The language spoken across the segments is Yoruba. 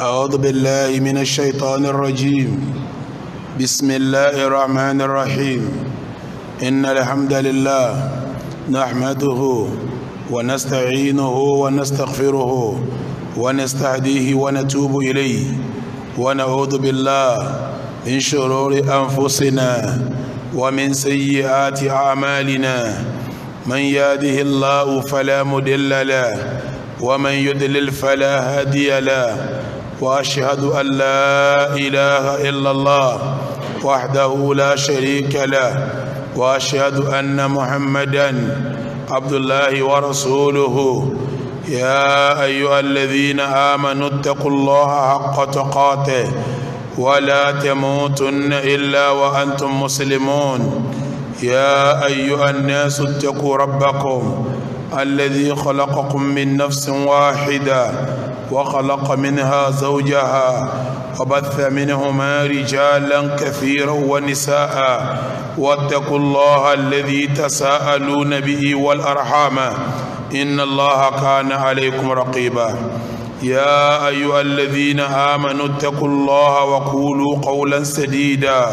أعوذ بالله من الشيطان الرجيم. بسم الله الرحمن الرحيم. إن الحمد لله نحمده ونستعينه ونستغفره ونستهديه ونتوب إليه ونعوذ بالله من شرور أنفسنا ومن سيئات أعمالنا. من يهده الله فلا مضل له ومن يضلل فلا هادي له وأشهد أن لا إله إلا الله وحده لا شريك له وأشهد أن محمدا عبد الله ورسوله. يا أيها الذين آمنوا اتقوا الله حق تقاته ولا تموتن إلا وأنتم مسلمون. يا أيها الناس اتقوا ربكم الذي خلقكم من نفس واحدة وخلق منها زوجها وبث منهما رجالا كثيرا ونساء واتقوا الله الذي تساءلون به والأرحام إن الله كان عليكم رقيبا. يا أيها الذين آمنوا اتقوا الله وقولوا قولا سديدا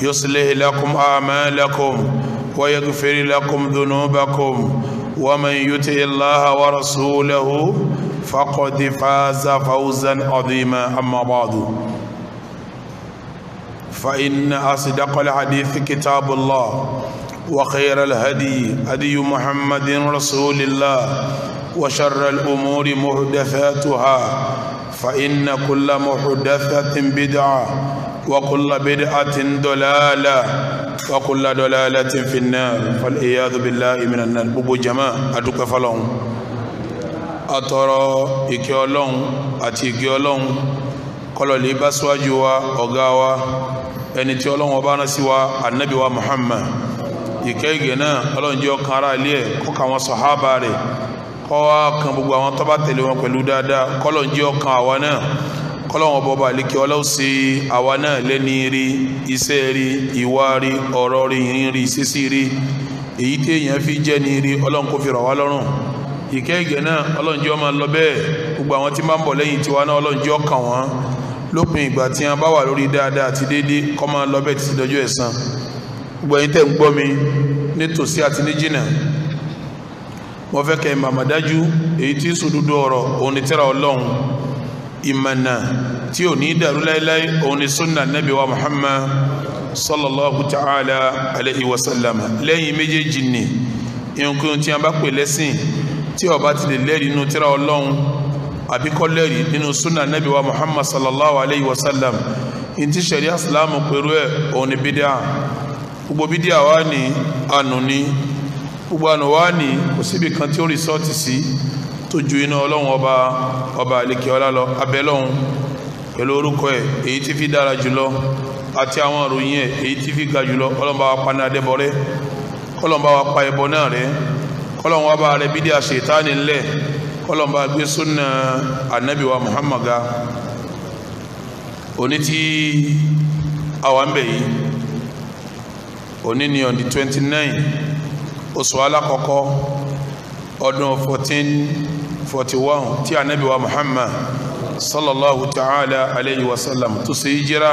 يصلح لكم أعمالكم ويغفر لكم ذنوبكم ومن يطع الله ورسوله فقد فاز فوزا عظيما. أما بعد فإن أصدق الحديث كتاب الله وخير الهدي هدي محمد رسول الله وشر الأمور محدثاتها فإن كل محدثة بدعة وكل بدعة ضلالة وكل ضلالة في النار فالعياذ بالله من النار. gbogbo jama adúpẹ́ f'Ọlọ́run atọrọ ìkẹ́ Ọlọ́run àti ìgẹ́ Ọlọ́run kọlọlẹ bá síwájú wa ọ̀gá wa ẹni tí Ọlọ́run ọba rán sí wa Ànábì wa Muhammad. ìkẹ́ ìgẹ́ náà Ọlọ́run jẹ́ ọkàn ara ilé ẹ̀ kọ́ka àwọn sàhábà rẹ̀ kọ́ wa kan gbogbo àwọn tó bá tẹ̀lé wọn pẹ̀lú dáadáa kọ́lọ́run jẹ́ ọkàn àwa náà kọ́lọ́wọ́n bọ́ba àlékè Ọlọ́run sí àwa náà lẹ́ni rí iṣẹ́ rí ìwà rí ọ̀rọ̀ rí ìrìn rí ìṣesí rí èyí tí èèyàn fi jẹ́ ní rí Ọlọ́run kò fi rọ̀ wá lọ́rùn. ìkẹ́ ìgẹ̀ náà Ọlọ́run jẹ́ ó máa lọ bẹ́ẹ̀ gbogbo àwọn tí máa ń bọ̀ lẹ́yìn tiwa náà Ọlọ́run jẹ́ ó kàn wọ́n lópin ìgbà tí wọ́n bá wà lórí dáadáa àti déédéé kó máa lọ bẹ́ẹ̀ títí dọjọ́ ẹ̀san. gbogbo ẹ̀yin tẹ́ ń gbọ́ mi nítòsí àti ní jìnnà mo fẹ́ kẹ́ màmá dájú èyí tí sòdodo ọ̀rọ̀ òun ni tírà Ọlọ́run ìmọ̀nà tí ò ní dàrú láíláí òun ni sunna nabi wa Muhammad sallallahu ta'ala alayhi wa sallam. lẹ́yìn méjèèjì ni nǹkan tí a bá pè lẹ́sìn tí ó bá ti lè lẹ́rìí nínú tírà Ọlọ́run àbí kò lẹ́rìí nínú sunna nabi wa Muhammad sallallahu alayhi wa sallam ìntí sharia islam pẹ̀lú ẹ̀ òun ni bídíà. gbogbo bídíà wá ní ànú ní gbogbo ànú wá ní kò síbi kan tí ó rìsọ́ọ̀tì sí tó ju iná Ọlọ́run ọba àlekè ọlá lọ. abẹ́lọ́run pẹ̀lú orúkọ ẹ̀ èyí tí fi dára jùlọ àti àwọn ìròyìn ẹ̀ èyí tí fi ga jùlọ Ọlọ́run bá wa pa ní adẹ́bọ rẹ́ kọ́lọ́run bá wa pa ẹbọ náà rẹ́ kọ́lọ́run wá bá rẹ bídíà ṣètánì ńlẹ̀ kọ́lọ́run bá gbé súnà ànábì wa Muhammad ga. òní tí àwa ń bẹ̀ yìí òní ni on the 29 oṣù alákọ̀ọ́kọ́ ọdún 1441 tí ànábì wa Muhammad sallallahu ta'ala alayhi wa sallam tó ṣe hijira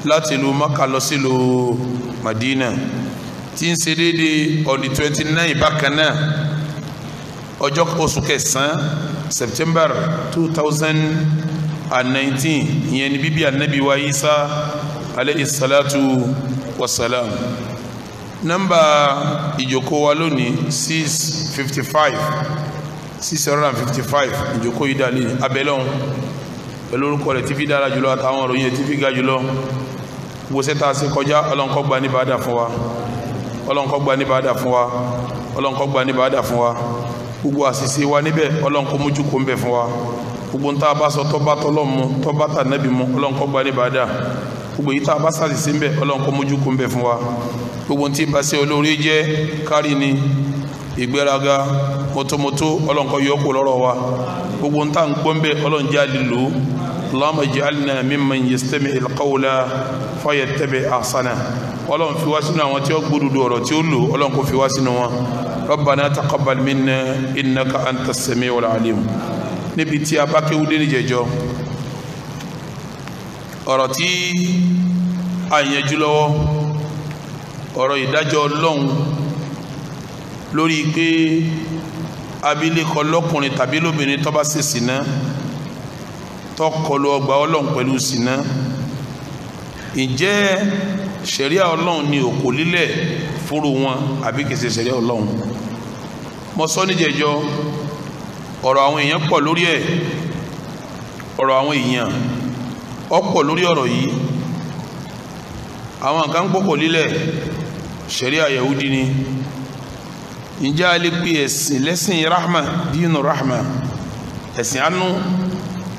láti ìlú Mákà lọ sí ìlú Madina tí ń ṣe dédé on the 29 bákan náà ọjọ́ oṣù kẹsàn-án September 2019 ìyẹn ni bíbí ànábì wa Isa alayhi salatu wa salam. nọ́mbà ìjókòó wa lónìí 655 ìjókòó yìí dà lé abẹ́lọ́hún pẹ̀lú orúkọ rẹ̀ tí fi dára jùlọ àtàwọn òròyìn tí fi ga jùlọ. gbogbo sẹ́ta sí kọjá Ọlọ́run kó gbà ní bàdà fún wa Ọlọ́run kó gbà ní bàdà fún wa Ọlọ́run kó gbà ní bàdà fún wa. gbogbo àṣìṣe wa níbẹ̀ Ọlọ́run kó mójú kó ń bẹ̀ fún wa. gbogbo ntá bá sọ tọ́ba tọ́lọ́mù tọ́ba tà nẹ́bì mu Ọlọ́run kó gbà ní bàdà. gbogbo yìí tá a bá ṣàṣìṣe ń bẹ̀ Ọlọ́run kó mójú kó ń bẹ̀ fún wa. gbogbo ntí bá ṣe olórí jẹ́ kárí ni ìgbéraga mọ́tòmọ́tò Ọlọ́run kó yọ kó lọ́rọ̀ wa. gbogbo ntá ń gbọ́n bẹ́ Ọlọ́run jẹ́ àlìlú اللهم اجعلنا ممن يستمع القول فيتبع احسنه Ọlọ́run fi wá sínú àwọn tí ó gbódùdú ọ̀rọ̀ tí ó lò Ọlọ́run kò fi wá sínú wọn. ربنا تقبل منا إنك أنت السميع العليم. níbi tí a bá kéwú dé níjẹ̀jọ́ ọ̀rọ̀ tí a yanjú lọ́wọ́ ọ̀rọ̀ ìdájọ́ Ọlọ́run lórí pé abilékọ lọ́kùnrin tàbí lóbìnrin tó bá ṣe ṣìnà tó kọlu ọgbà Ọlọ́run pẹ̀lú ṣìnà ǹjẹ́ ṣẹ̀ríà Ọlọ́run ni òkò lílẹ̀ fúru wọn àbí kìí ṣe ṣẹ̀ríà Ọlọ́run. mo sọ níjẹjọ ọ̀rọ̀ àwọn èèyàn pọ̀ lórí ẹ̀ ọ̀rọ̀ àwọn èèyàn ọ̀pọ̀ lórí ọ̀rọ̀ yìí. àwọn kan gbọ́kọ̀ lílẹ̀ ṣẹ̀ríà Yahudi ni ǹjẹ́ a lè pe ẹ̀sìn lẹ́sìn rahma dínú rahma ẹ̀sìn àánú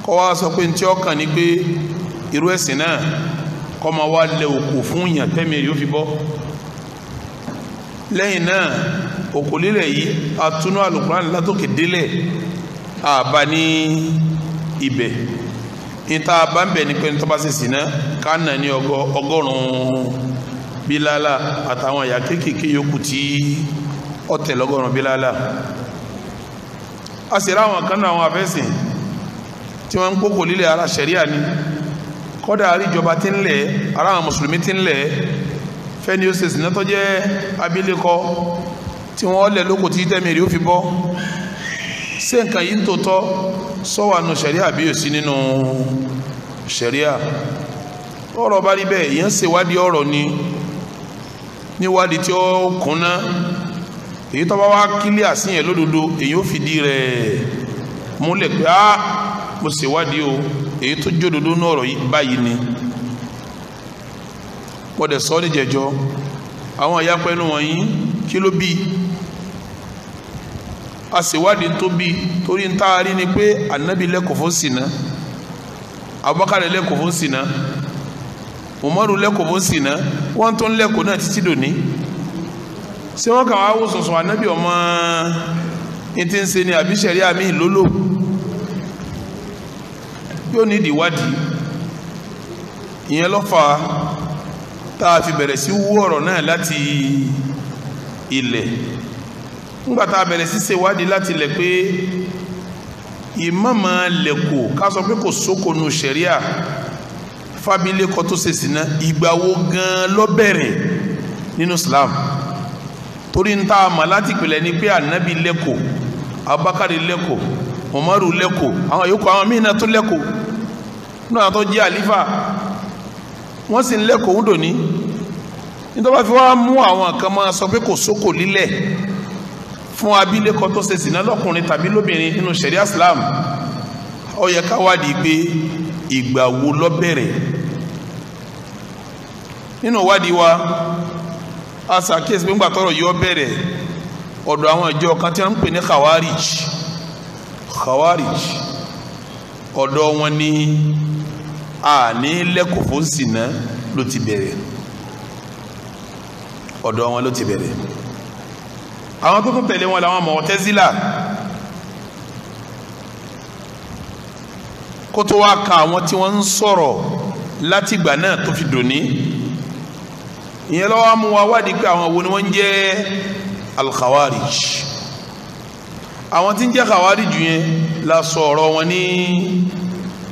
kọ́ wá sọ pé ntí ọkàn ni pé irú ẹ̀sìn náà kọ́ máa wá lẹ òkú fún yàn tẹ́mi yóò fi bọ́. lẹ́yìn náà òkú lílẹ̀ yìí atúnú Al-Qur'an látòkè délẹ̀ àbá ní ibẹ̀ níta bá ń bẹ̀ ní pé ní tó bá ṣe ṣìnà kánà ní ọgọ́rùn-ún bílálà àtàwọn àyà kéékèèké yòókù tí ọ̀tẹ̀ lọ́gọ́rùn-ún bílálà. a sì ráwọn kan náà àwọn afẹ́sìn tí wọ́n ń kókò lílẹ̀ ara ṣẹ̀ríà ni kọ́dà àríjọba tí ń lẹ̀ ara àwọn mùsùlùmí tí ń lẹ̀ fẹ́ni ó ṣe ṣìnà tó jẹ́ abilékọ tí wọ́n lẹ̀ lóko tí tẹ́mìrì ó fi bọ́. ṣé nǹkan yìí ń tòótọ́ sọ́wọ́ nù ṣẹ̀ríà bí ò sí nínú ṣẹ̀ríà. ọ̀rọ̀ bá rí bẹ́ẹ̀ èèyàn ṣèwádìí ọ̀rọ̀ ni níwádìí tí ó kúnná èyí tó bá wá kílí àsìyàn lódodo èyí ó fìdí rẹ̀ múlẹ̀ pé mo ṣèwádìí o èyí tó jódodo ní ọ̀rọ̀ yìí báyìí ni. wọ́n dẹ̀ sọ ní jẹjọ́ àwọn ìyapẹ́ inú wọ̀nyí kí ló bí a ṣèwádìí tó bí torí ń taari ni pé Ànábì lẹ́kọ̀ọ́ fún ṣìnà Abubakar lẹ́kọ̀ọ́ fún ṣìnà Umaru lẹ́kọ̀ọ́ fún ṣìnà wọ́n tó ń lẹ́kọ̀ọ́ náà títí dòní. ṣé wọ́n kàn wá wò sọ̀sọ̀ Ànábì ọmọ ní ti ń ṣe ni àbí ṣẹ̀ríà mi lólò yóò ní ìdíwádìí. ìyẹn ló fà tá a fi bẹ̀rẹ̀ sí wú ọ̀rọ̀ náà láti ilẹ̀. nígbà tá a bẹ̀rẹ̀ sí ṣèwádìí láti ilẹ̀ pé ìmọ̀mọ̀ lẹ́kọ̀ọ́ ká sọ pé kò sókòónú ṣẹ̀ríà fábílẹ̀kọ tó ṣe ṣìnà ìgbà wo gan-an ló bẹ̀rẹ̀ nínú Islam. torí ń tá a mọ̀ láti ìpìlẹ̀ ni pé Ànábì lẹ́kọ̀ọ́ Abubakar lẹ́kọ̀ọ́ Umaru lẹ́kọ̀ọ́ àwọn yòókù àwọn míì náà tó lẹ́kọ̀ọ́ náà tó jẹ́ àlífà wọ́n sì ń lẹ́kọ̀ọ́ ń dòní. nítorí wọ́n fi wá mú àwọn kan máa sọ pé kò sókò lílẹ̀ fún abilékọ tó ṣe ṣìnà lọ́kùnrin tàbí lóbìnrin nínú ṣẹ̀ríà Islam. ó yẹ ká wádìí pé ìgbà wo ló bẹ̀rẹ̀. nínú ìwádìí wa a ṣàkíyèsí pé ńgbà tọ́rọ̀ yóò bẹ̀rẹ̀ ọ̀dọ̀ àwọn ìjọ kan tí wọ́n ń pè ní Khawarij ọ̀dọ̀ wọn ní àní lẹ́kọ̀ọ́ fún ṣìnà ló ti bẹ̀rẹ̀ ọ̀dọ̀ wọn ló ti bẹ̀rẹ̀. àwọn tó tún tẹ̀lé wọn làwọn Mu'tazila kó tó wá ka àwọn tí wọ́n ń sọ̀rọ̀ látìgbà náà tó fi dòní. ìyẹn lọ́wọ́ mú wa wádìí pé àwọn wo ni wọ́n ń jẹ́ al-Khawarij. àwọn tí ń jẹ́ Khawarij yẹn la sọ ọ̀rọ̀ wọn ní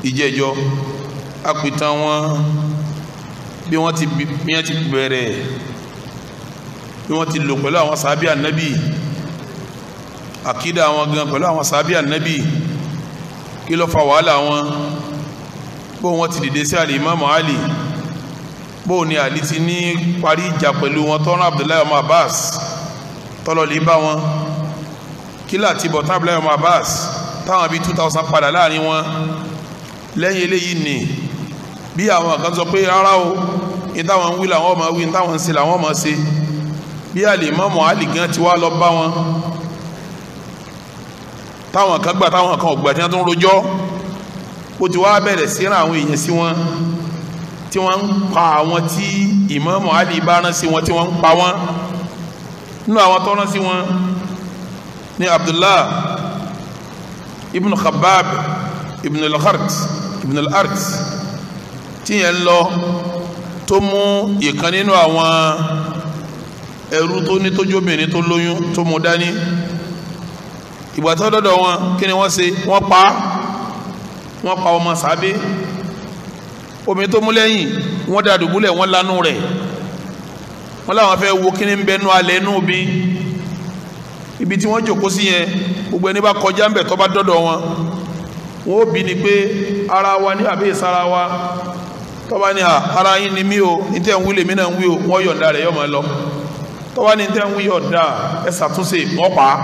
ìjẹ́jọ́ apìtàn wọn bí wọ́n ti bẹ̀rẹ̀ bí wọ́n ti lò pẹ̀lú àwọn sàábí ànábì àkídà wọn gan pẹ̀lú àwọn sàábí ànábì kí ló fa wàhálà wọn bó wọ́n ti dìde sí al-Imam Ali bó ní Ali ti ní parí ìjà pẹ̀lú wọn tọ́rọ Abdullahi ọmọ Abbas tọ́lọ̀ lè bá wọn kí láti bọ̀ tán Abdullahi ọmọ Abbas táwọn bí 2000 padà láàrin wọn lẹ́yìn eléyìí ni bí àwọn kan sọ pé rárá o ní táwọn ń wí làwọn ọmọ wí ní táwọn ń ṣe làwọn ọmọ ṣe bí al-Imam Ali gan ti wá lọ bá wọn táwọn kan gbà táwọn kan ò gbà tí wọ́n tún rojọ́ ó ti wá bẹ̀rẹ̀ sí ra àwọn èèyàn sí wọn tí wọ́n ń pa àwọn tí Imam Ali bá rán sí wọn tí wọ́n ń pa wọ́n nínú àwọn tó rán sí wọn ní Abdullah ibn Khabbab ibn al-Art tí yẹn lọ tó mú ìkan nínú àwọn ẹrú tó ní tójóbìnrin tó lóyún tó mú dání. ìgbà tó dọ́dọ̀ wọn kí ni wọ́n ṣe wọ́n pa ọmọ sàábé omi tó mú lẹ́yìn wọ́n dá dùbúlẹ̀ wọ́n lánú rẹ̀ wọ́n láwọn fẹ́ wo kíní ń bẹnu alẹ́ nù bí ibi tí wọ́n jòkó sí yẹn gbogbo ẹni bá kọjá ń bẹ̀ tó bá dọ́dọ̀ wọn wọ́n ó bi ni pé ara wa ní àbí ìsara wa tó bá ní ara yín ni mí o ní tẹ́ ń wí lèmi náà ń wí o wọ́n yọ̀ǹda rẹ̀ yọ̀ máa lọ tó bá ní tẹ́ ń wí yọ̀ǹda ẹ ṣàtúnṣe wọ́n pa á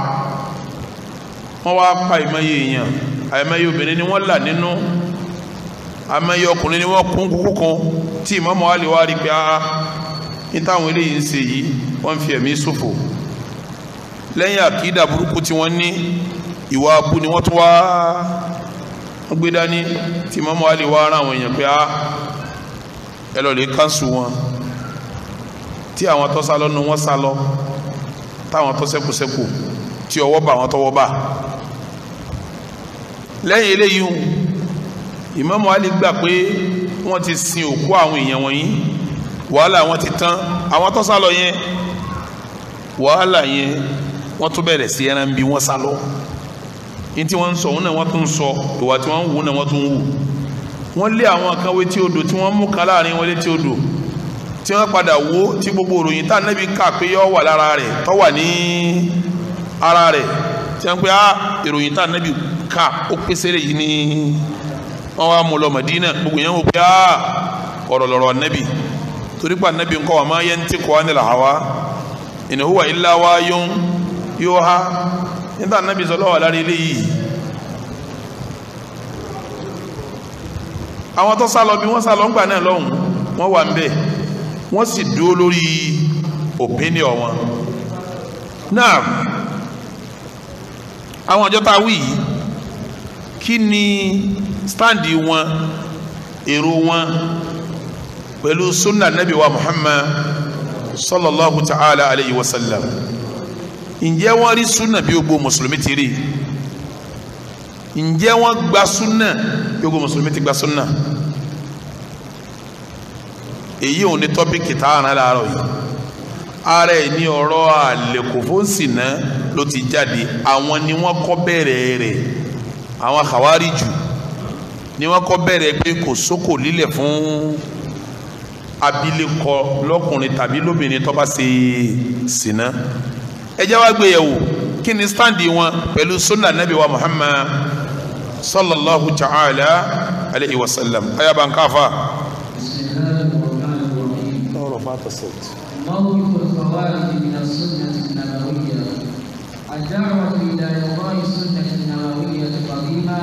wọ́n wá pa ìmọ̀ye èèyàn àìmọye obìnrin ni wọ́n là nínú àìmọye ọkùnrin ni wọ́n kún kúkú kan tí ìmọ̀mọ́ wa lè wá rí pé ní táwọn eléyìí ń ṣe yìí wọ́n fi ẹ̀mí ṣòfò lẹ́yìn àkídà burúkú tí wọ́n ní ìwà abú ni wọ́n tún wá gbé dání tí ìmọ̀mọ́ wa lè wá ara àwọn èèyàn pé ẹ lọ lè kánṣu wọn tí àwọn tó sá lọ nu wọn sá lọ táwọn tó ṣẹ́kùṣẹ́kù tí ọwọ́ bá wọn tọwọ́ bá lẹ́yìn eléyìí Ìmáàmù Àlí gbà pé wọ́n ti sin òkú àwọn èèyàn wọ̀nyí wàhálà wọn ti tán àwọn tó sá lọ yẹn wàhálà yẹn wọ́n tún bẹ̀rẹ̀ sí ẹran bí wọ́n sá lọ ní tí wọ́n ń sọ òun náà wọ́n tún ń sọ ìwà tí wọ́n ń wù náà wọ́n tún ń wù wọ́n lé àwọn kan wé tí odò tí wọ́n mú kan láàrin wọn létí odò tí wọ́n padà wó tí gbogbo òròyìn tá Ànábì kà pé yọ wà lára rẹ̀ tó wà ní ara rẹ̀ tí wọ́n pé ìròyìn tá Ànábì kà ó pèsè rẹ̀ yìí ní wọ́n wá mú lọ Mádínà gbogbo yẹn wò pé ọ̀rọ̀ lọ̀rọ̀ Ànábì torí pé Ànábì ńkọ́ wa ma yantiqu anil hawa in huwa illa wahyun yuha nígbà Ànábì sọ lọ́wọ́ lára eléyìí àwọn tó sálọ bí wọ́n sálọ ńgbà náà lọ́hùn wọ́n wà ń bẹ̀ wọ́n sì dúró lórí opinion wọn náà àwọn ọjọ́ tá a wí yìí kí ni stáǹdì wọn èrò wọn pẹ̀lú sunna nabi wa Muhammad sallallahu ta'ala alayhi wa sallam ǹjẹ́ wọ́n rí sunna bí gbogbo mùsùlùmí ti rí ǹjẹ́ wọ́n gba sunna bí gbogbo mùsùlùmí ti gba sunna èyí ò ní tọ́pìkì tá a rán láàárọ̀ yìí ara ẹ̀ ní ọ̀rọ̀ àlẹ́kòfóńsìnà ló ti jáde àwọn ni wọ́n kọ́ bẹ̀rẹ̀ rẹ̀ àwọn Khawariju ni wọ́n kọ́ bẹ̀rẹ̀ pé kò sókò lílẹ̀ fún abilékọ lọ́kùnrin tàbí lóbìnrin tó bá ṣe sìnà ẹ jẹ́ wá gbé yẹ̀wò kí ni stáǹdì wọn pẹ̀lú sunna nabi wa Muhammad sallallahu ta'ala alayhi wa sallam ayaba nkafa. موقف الخوارج من السنة النبوية الدعوة إلى إلغاء السنة النبوية قديمة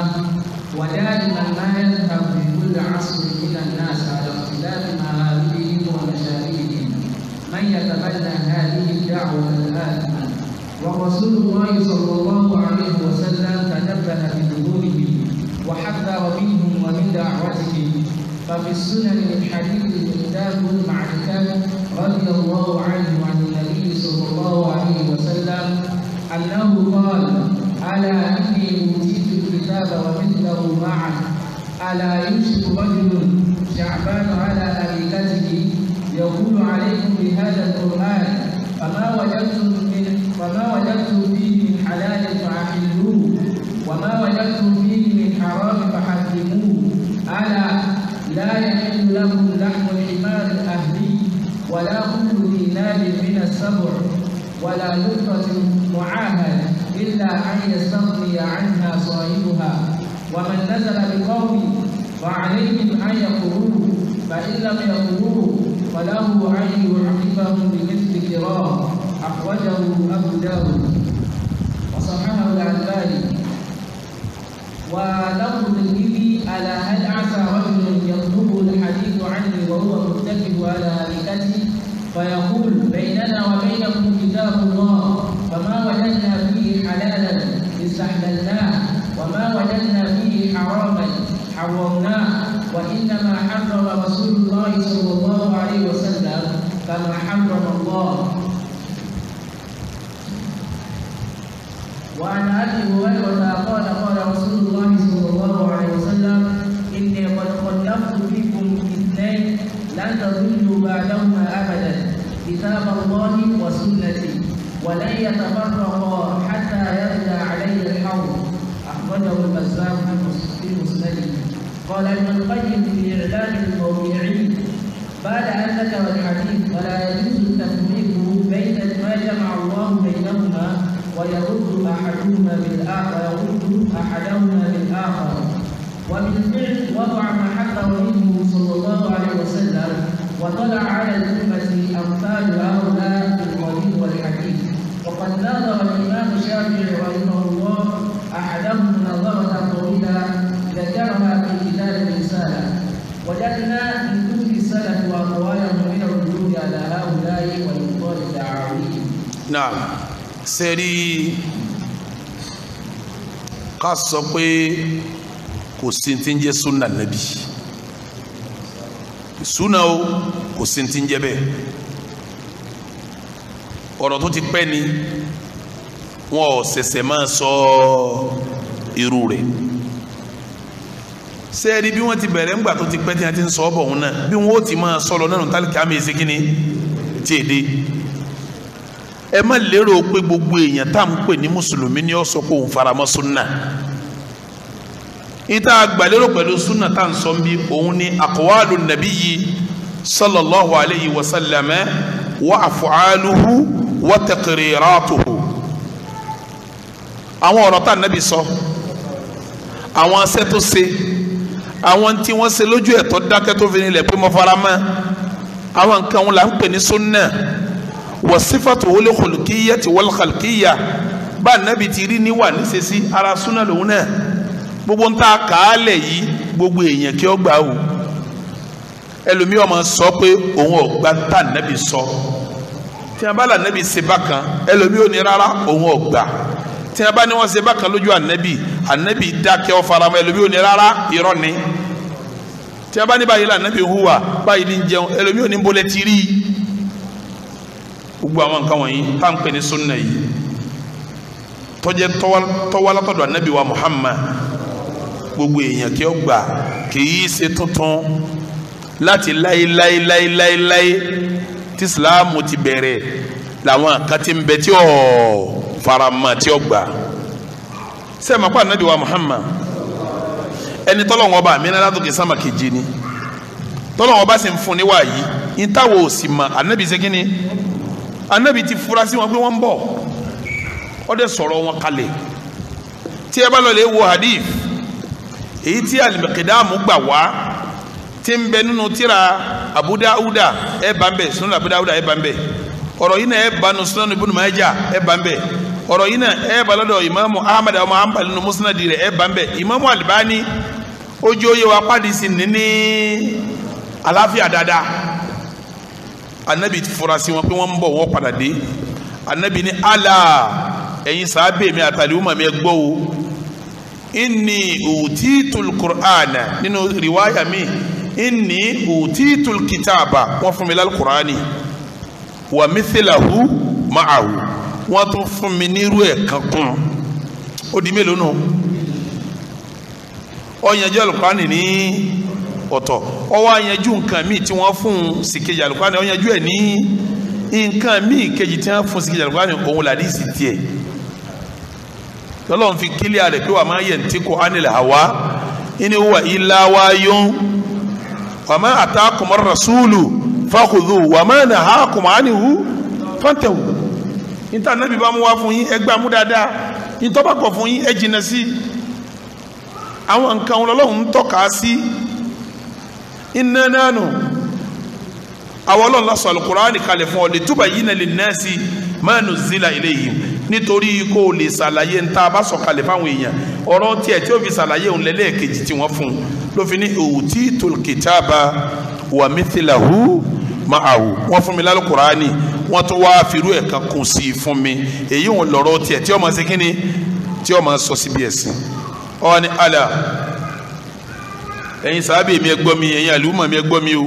ودائما ما يذهب في كل عصر من الناس على اختلاف مآربهم ومشاهدهم من يتبنى هذه الدعوة الآن ورسول الله صلى الله عليه وسلم تنبه بظهورهم وحذر منهم ومن دعوتهم ففي السنن من حديث المقدام بن معركة رضي الله عنه عن النبي صلى الله عليه وسلم أنه قال ألا إني أوتيت الكتاب ومثله معه ألا يوشك رجل شعبان على أريكته يقول عليكم بهذا القرآن فما وجدتم فيه من حلال فأحلوه وما وجدتم فيه من حرام فحرموه ألا لا يحل لكم لحم الحمار الأهلي ولا كل ذي ناب من السبع ولا نطفة معاهد إلا أن يستغني عنها صاحبها ومن نزل بقوم فعليهم أن يقولوه فإن لم يقولوه فله أن يعاقبهم بمثل كرام أخرجه أبو داود وصححه الألباني ولفظ النبي على هل عسى رجل يطلب الحديث عني وهو متكئ على أريكته فيقول بيننا وبينكم كتاب الله فما وجدنا فيه حلالا استحللناه وما وجدنا فيه حراما حرمناه وإنما حرم رسول الله صلى الله عليه وسلم كما حرم الله. وعن أبي هريرة قال قال رسول الله صلى الله عليه وسلم إني قد خلفت فيكم اثنين لن تضلوا بعدهما أبدا كتاب الله وسنتي ولن يتفرقا حتى يرجع علي الحوض أخرجه البزار في مسنده. قال ابن القيم في إعلام الموقعين بعد أن ذكر الحديث ولا يجوز التفريق بين ما جمع الله بينهما ويرد أحدهما بالآخر وبالفعل وضع ما حقه منه صلى الله عليه وسلم وطلع على الأمة أمثال هؤلاء بالقديم والحديث وقد نظر الإمام الشافعي رحمه الله أحدهم نظرة طويلة ذكرها في كتاب الرسالة وجدنا من كتب السلف وأقوالهم من الردود على هؤلاء وإبطال دعاويهم. نعم sẹ́rí ká sọ pé kò sí tí ń jẹ́ súnà nàbí súnà o kò sí tí ń jẹ́ bẹ́ẹ̀ ọ̀rọ̀ tó ti pẹ́ ni wọn ò ṣẹ̀ṣẹ̀ máa sọ irú rẹ̀ sẹ́rí bí wọ́n ti bẹ̀rẹ̀ ńgbà tó ti pẹ́ tí wọ́n ti ń sọ ọ́ bọ̀ wọn náà bí wọ́n ó ti máa sọ lọ náà tálíkì àmì ẹ̀sẹ̀ kínní tí èdè ẹ má lérò pé gbogbo èèyàn tá à ń pè ní mùsùlùmí ni ó sọ pé òun faramọ́ súnà ìta àgbàlérò pẹ̀lú súnà tá à ń sọ bí òun ni aqwalu nabiyyi sallallahu alayhi wa sallam wa af'aluhu wa taqriratuhu àwọn ọ̀rọ̀ tá nàbí sọ àwọn asẹ́ tó ṣe àwọn tí wọ́n ṣe lójú ẹ̀tọ́ dákẹ́ tó fi nílẹ̀ pé mo faramọ́ àwọn nǹkan wọn là ń pè ní súnà wasifatu wọlé kọlùkíyà ti wọlé kọlùkíyà bá nàbì ti rí níwà níṣẹ́sí ara súnà lòun náà gbogbo ń ta kàálẹ̀ yìí gbogbo èèyàn kí ó gbà wò ẹlòmíì ọmọ sọ pé òun ọgbà tá nàbì sọ tí a bá là nàbì ṣe bákan ẹlòmíì ò ní rárá òun ọgbà tí a bá ní wọn ṣe bákan lójú ànábì dákẹ́ ọ faramọ́ ẹlòmíì ò ní rárá irọ́ ni tí a bá ní báyìí là nàbì hùwà báyìí ní jẹun ẹlòmíì ò ní bọ́lẹ̀ ti rí gbogbo àwọn nǹkan wọ̀nyí tá à ń pè ní sunna yìí tọ́jẹ́ tọ́wálátọ̀dọ̀ anabi wa Muhammad gbogbo èèyàn kí ó gbà kì í ṣe tuntun láti láéláéláéláé tí Islam ti bẹ̀rẹ̀ làwọn kan ti ń bẹ tí ó farama tí ó gbà sẹ́ẹ̀ máa kó anabi wa Muhammad ẹni tọ́lọ́wọ́n bá mi náà látòkè sáma kejì ni tọ́lọ́wọ́n bá sì ń fún níwá yìí ìtawọ̀ òsì mọ̀ anabi ṣe kí ni anabi ti fura sí wọn pé wọn ń bọ̀ ó dẹ̀ sọ̀rọ̀ wọn kalẹ̀ tí ẹ bá lọ lè wo hadith èyí tí al-Miqdamu gbà wá tí ń bẹ nínú tíra Abu Dawuda ẹ bá ń bẹ Sunan Abu Dawuda ẹ bá ń bẹ ọ̀rọ̀ yìí náà ẹ bá nu Sunan Ibn Majah ẹ bá ń bẹ ọ̀rọ̀ yìí náà ẹ bá lọ́dọ̀ Imamu Ahmad ọmọ Hanbal nínú Musnad rẹ̀ ẹ bá ń bẹ Imamu Albani ojú oyè wa pàdé sí ní àlàáfíà dáadáa anabi ti fura sí wọn pé wọn ń bọ̀ wọn padà dé anabi ní ala ẹ̀yin sábẹ́ mi àtàlùmọ̀ mi gbọ́ o inni utitul qur'ana nínú riwaya mi inni utitul kitaba wọn fún mi lálẹ́ qur'ani wa mithlahu ma'ahu wọn tún fún mi nírú ẹ̀ kankun ó di mélòó nù ọ̀yànjẹ́ al-Qur'ani ní ọ̀tọ̀ ọwọ́ àyànjú nǹkan míì tí wọ́n fún sìkejì Al-Qur'ani ọ̀yànjú ẹ̀ ní nǹkan míì kejì tí wọ́n fún sìkejì Al-Qur'ani òun làdísì tiẹ̀ lọ́lọ́run fi kílíà rẹ̀ pé wà máa yantiqu anil hawa in huwa illa wahyun wa ma atakum ar-rasulu fakhudhuhu wa ma nahakum anhu fantahu níta nábì bá mú wá fún yín ẹ gbà mú dáadáa níta bá kọ̀ fún yín ẹ jìnnà sí àwọn nǹkan Ọlọ́run ń tọ́ka sí inna nanu àwọn Ọlọ́run la sọ Al-Qur'ani kalẹ̀ fún ọ litubayyina linnasi ma nuzzila ilayhim nítorí kó o lè ṣàlàyé ntá bá sọ kalẹ̀ fáwọn èèyàn ọ̀rọ̀ tiẹ̀ tí ó fi ṣàlàyé òun lẹ́lẹ́ẹ̀kejì tí wọ́n fún ló fi ní utitul kitaba wa mithlahu ma'ahu wọ́n fún mi lálùkùránì wọ́n tún wá fìrú ẹ̀ kan kún sí i fún mi èyí wọn lọ́rọ̀ tiẹ̀ tí ó máa ṣe kínní tí ó máa sọ síbi ẹ̀sìn ọ ní àlà ẹ̀yin sábẹ́ mi ẹ gbọ́ mi ẹ̀yin àlùmọ̀ mi ẹ gbọ́ mi o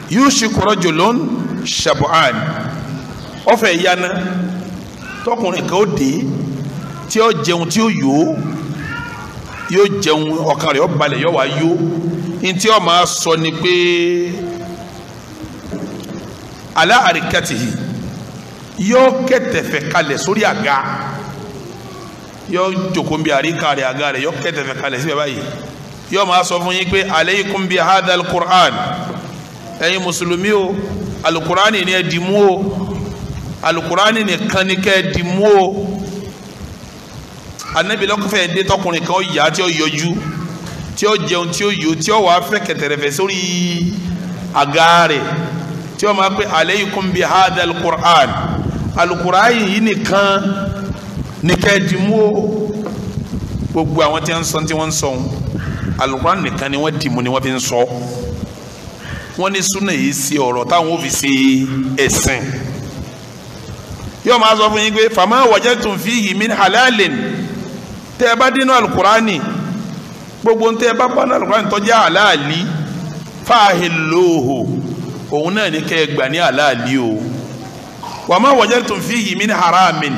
yushiku rajulun shab'an ọ̀fẹ́ yana tọkùnrin kan ó dé tí ó jẹun tí ó yóò jẹun ọkàn rẹ̀ ó balẹ̀ yóò wá yó ní tí ó máa sọ ni pé ala arikatihi yóò kẹtẹfẹ kalẹ̀ sórí àga yóò jókòó bí àríkà rẹ̀ àga rẹ̀ yóò kẹtẹfẹ kalẹ̀ síbẹ̀ báyìí yóò máa sọ fún yín pé aleikum bi hadha al-Qur'an ẹ̀yin mùsùlùmí o alukurani ni ẹ dì mú o alukurani nìkan ni kẹ́ ẹ dì mú o anabi lọ́kọ̀fẹ́ dé tọkùnrin kan ó yá tí ó yọjú tí ó jẹun tí ó yó tí ó wàá fẹ́ kẹtẹrẹfẹ sórí àga rẹ̀ tí ó máa pé aleikum bi hadha al-Qur'an alukurani yìí nìkan ni kẹ́ ẹ dì mú o gbogbo àwọn tí wọ́n ń sọ alukurani nìkan ni wọ́n dì mú ni wọ́n fi ń sọ wọ́n ní súnà yìí sí ọ̀rọ̀ táwọn ò fi ṣe ẹ̀sìn yóò máa sọ fún yín pé fama wajadtum fihi min halalin tẹ́ ẹ bá dínú alukurani gbogbo tẹ́ ẹ bá bá alukurani tó jẹ́ halali fahilluhu òun náà ní kẹ́ ẹ gbà ní halali o wama wajadtum fihi min haramin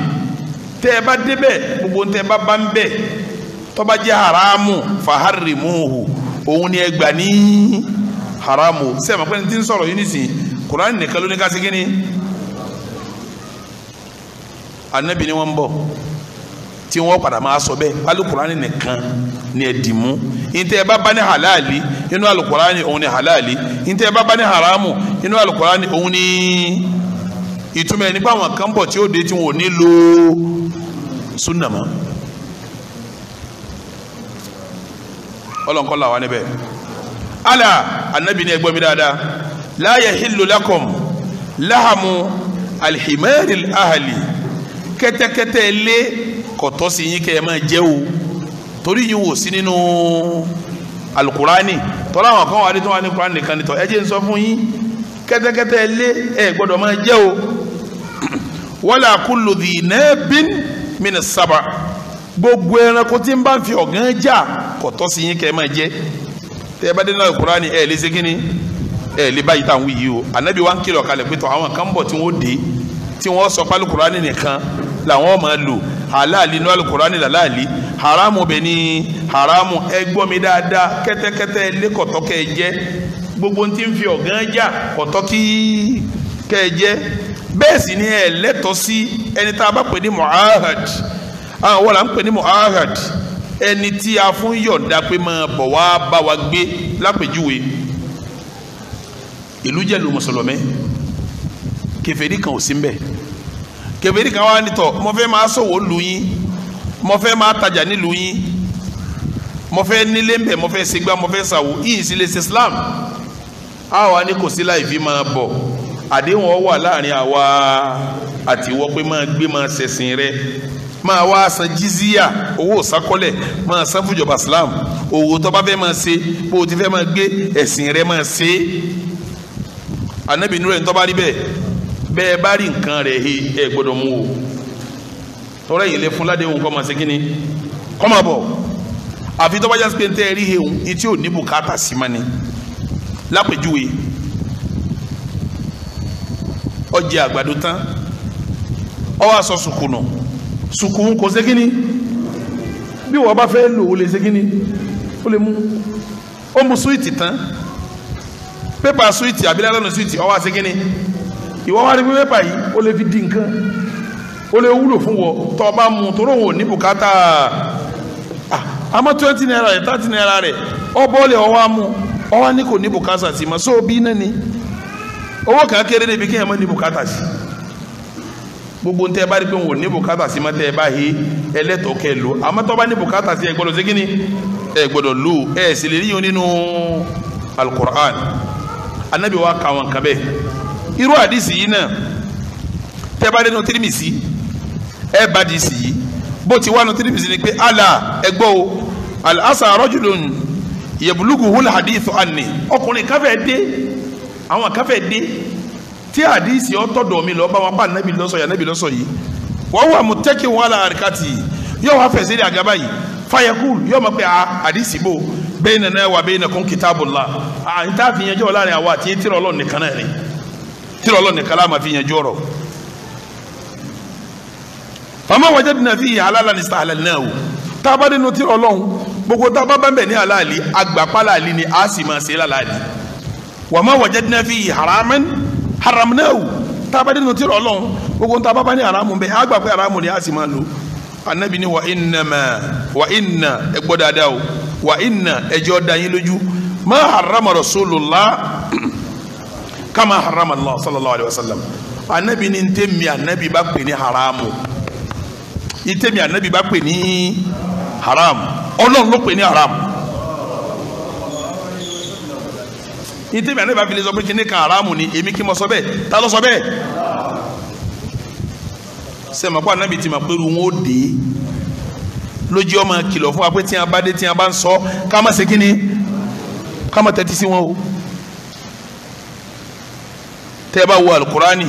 tẹ́ ẹ bá débẹ̀ gbogbo tẹ́ ẹ bá bá ń bẹ̀ tó bá jẹ́ haramu faharrimuhu òun ní ẹ gbà ní haramu sẹ́mi pé ní ti ń sọ̀rọ̀ yìí nísìnyí kurani nìkan ló ní ká segin ni anabi ni wọ́n bọ̀ tí wọ́n padà máa sọ bẹ́ẹ̀ alukurani nìkan ni ẹ dì mú ntẹ́ ẹ bá bá ní halali inú alukurani òun ni halali ntẹ́ ẹ bá bá ní haramu inú alukurani òun ni ìtumọ̀ ẹni pé àwọn kan bọ̀ tí ó dé tí wọn ò ní lo sunnama ọlọ́nkọ́lá wa níbẹ̀ ala anabi ni ẹgbọ́n mi dáadáa la yahillu lakum lahamu alhimari ahali kẹ́tẹ́kẹ́tẹ́ lé kọ̀tọ́ sí yín kẹ́ ẹ máa jẹ o torí yín wò sí nínú alukurani tọ́lá àwọn kan wà ní tó wà ní kurani nìkan nìtọ́ ẹ jẹ́ n sọ fún yín kẹ́tẹ́kẹ́tẹ́ lé ẹ gbọ́dọ̀ máa jẹ o wala kullu dhi nabin min as-saba gbogbo ẹranko tí ń bá fi ọ̀gán jà kọ̀tọ́ sí yín kẹ́ ẹ máa jẹ tẹ́ bá dé náà Kùránì ẹ̀ lé segin ẹ̀ lé báyìí tá à ń wí yìí o anabi wa ń kìlọ̀ kalẹ̀ pé tọ́ àwọn kan bọ̀ tí wọ́n dé tí wọ́n sọ pálí Kùránì nìkan làwọn máa lò halali inú Al-Kùránì làlálì haramu bẹ̀ ni haramu ẹ gbọ́ mi dáadáa kẹ́tẹ́kẹ́tẹ́ lé kọ̀tọ́ kẹ́ ẹ jẹ́ gbogbo tí ń fi ọ̀gán jà kọ̀tọ́ kẹ́ ẹ jẹ́ bẹ́ẹ̀ sì ni ẹ lẹ́tọ̀ọ́ sí ẹni tá a bá pè ní mu'ahad àwọn wọ́n là ń pè ní mu'ahad ẹni tí a fún yọ̀ǹda pé máa bọ̀ wá bá wa gbé lápèjúwe ìlú jẹ́lu mùsùlùmí kèfèrí kan ò sí mbẹ̀ kèfèrí kan wá nítọ̀ mo fẹ́ máa ṣòwò lù yín mo fẹ́ máa tajà nílùú yín mo fẹ́ nílé mbẹ̀ mo fẹ́ ṣègbà mo fẹ́ ṣàwò yìí sí lè ṣe Islam àwa ni kò sí láì fi máa bọ̀ àdéhùn wà láàrin àwa àtiwọ́ pé máa gbé máa ṣẹ̀sìn rẹ̀ máa wá san jizíyà owó sákọ́lẹ̀ máa san fún ìjọba Islam owó tó bá fẹ́ máa ṣe bó o ti fẹ́ máa gbé ẹ̀sìn rẹ máa ṣe anabi nuru ẹ̀ ń tọ́ bá rí bẹ́ẹ̀ bẹ́ẹ̀ bá rí nǹkan rẹ̀ he ẹ̀ gbọ́dọ̀ mú o tọ́lá yìí lè fún ládéhùn kọ́ máa ṣe kí ni kọ́ máa bọ̀ àfi tó bá jásí pé ń tẹ́ ẹ rí hehun etí ò ní bùkátà sí ma ni lápèjúwe ó jẹ àgbàdo tán ó wá sọ sùkùnù sùkùn kò ṣe kíni bí wọ́n bá fẹ́ lò ó lè ṣe kíni ó lè mú ó mu súwìtì tán pépà súwìtì àbí lẹ́nu súwìtì ó wá ṣe kíni ìwọ wá rí pépà yìí ó lè fi di nǹkan ó lè wúlò fún wọ tó o bá mu tó rò wò ní bùkátà àmọ́ 20 naira rẹ̀ 30 naira rẹ̀ ọ bọ́ọ̀lì ọ wá mu ọ wá ní kò ní bùkátà sí ma sóò bí náà ni owó kan kéré débi kéèyàn má ní bùkátà sí gbogbo ntẹ bá rí pé wọn ò ní bùkátà sí ma tẹ ẹ bá he ẹlẹ́tọ̀ọ́ kẹ lò àmọ́ tó bá ní bùkátà sí ẹ gbọ́dọ̀ sí kíni ẹ gbọ́dọ̀ lò ẹ sì lè rí yín nínú Al-Qur'an anabi wa kà wọn kan bẹ́ẹ̀ irú àdìsí yìí náà tẹ bá dénú Tirmidhi ẹ bá dìísì yìí bó ti wá nu Tirmidhi ni pé ala ẹ gbọ́ o al-asa rajulun yabluguhu al-hadithu anni ọkùnrin káfẹ́ dé àwọn káfẹ́ dé tí àdìsí ọtọ́dọ̀ mi lọ bá wọn pa nàbì lọ́sọ̀ yà nàbì lọ́sọ̀ yìí wọ́n wà mutaki wọn la àríkàtì yóò wá fẹ̀sẹ̀ ní àgàbà yìí fayakul yóò máa pẹ́ àdìsí bò baynana wa baynakum kitabullah n ta fi yanjú láàrin àwa àti tìrọ̀ Ọlọ́run nìkan náà ni tìrọ̀ Ọlọ́run nìkan láà máa fi yanjú ọ̀rọ̀ fama wajadna fihi halalan istahlalnahu tábà nínú tìrọ̀ Ọlọ́run gbogbo tábà bá ń bẹ̀ ní halali agbapalali ni a sì máa ṣe lálàálì wama wajadna fihi haraman haramnahu tábà nínú tìrọ̀ Ọlọ́run gbogbo tábà bá ní haramu bẹ́ẹ̀ àgbà pé haramu ni a sì máa lò anabi ni wa inna ẹgbọ́ dáadáa o wa inna ẹjọ́ da yín lójú ma harama rasulullah kama harama Allah sallallahu alayhi wa sallam anabi ni ntẹ̀mí anabi bá pè ní haramu ntẹ̀mí anabi bá pè ní haramu Ọlọ́run ló pè ní haramu ntẹ̀mí anabi bá fi lè sọ pé kíní kan haramu ni èmi kí mo sọ bẹ́ẹ̀ ta ló sọ bẹ́ẹ̀ sẹ́mi kó anabi ti ma pé ru wọn ó dé lójú ọmọ kìlọ̀ fún wa pé tí a bá dé tí a bá ń sọ ká má ṣe kíni ká má tẹ́tí sí wọn o tẹ́ ẹ bá wo alukurani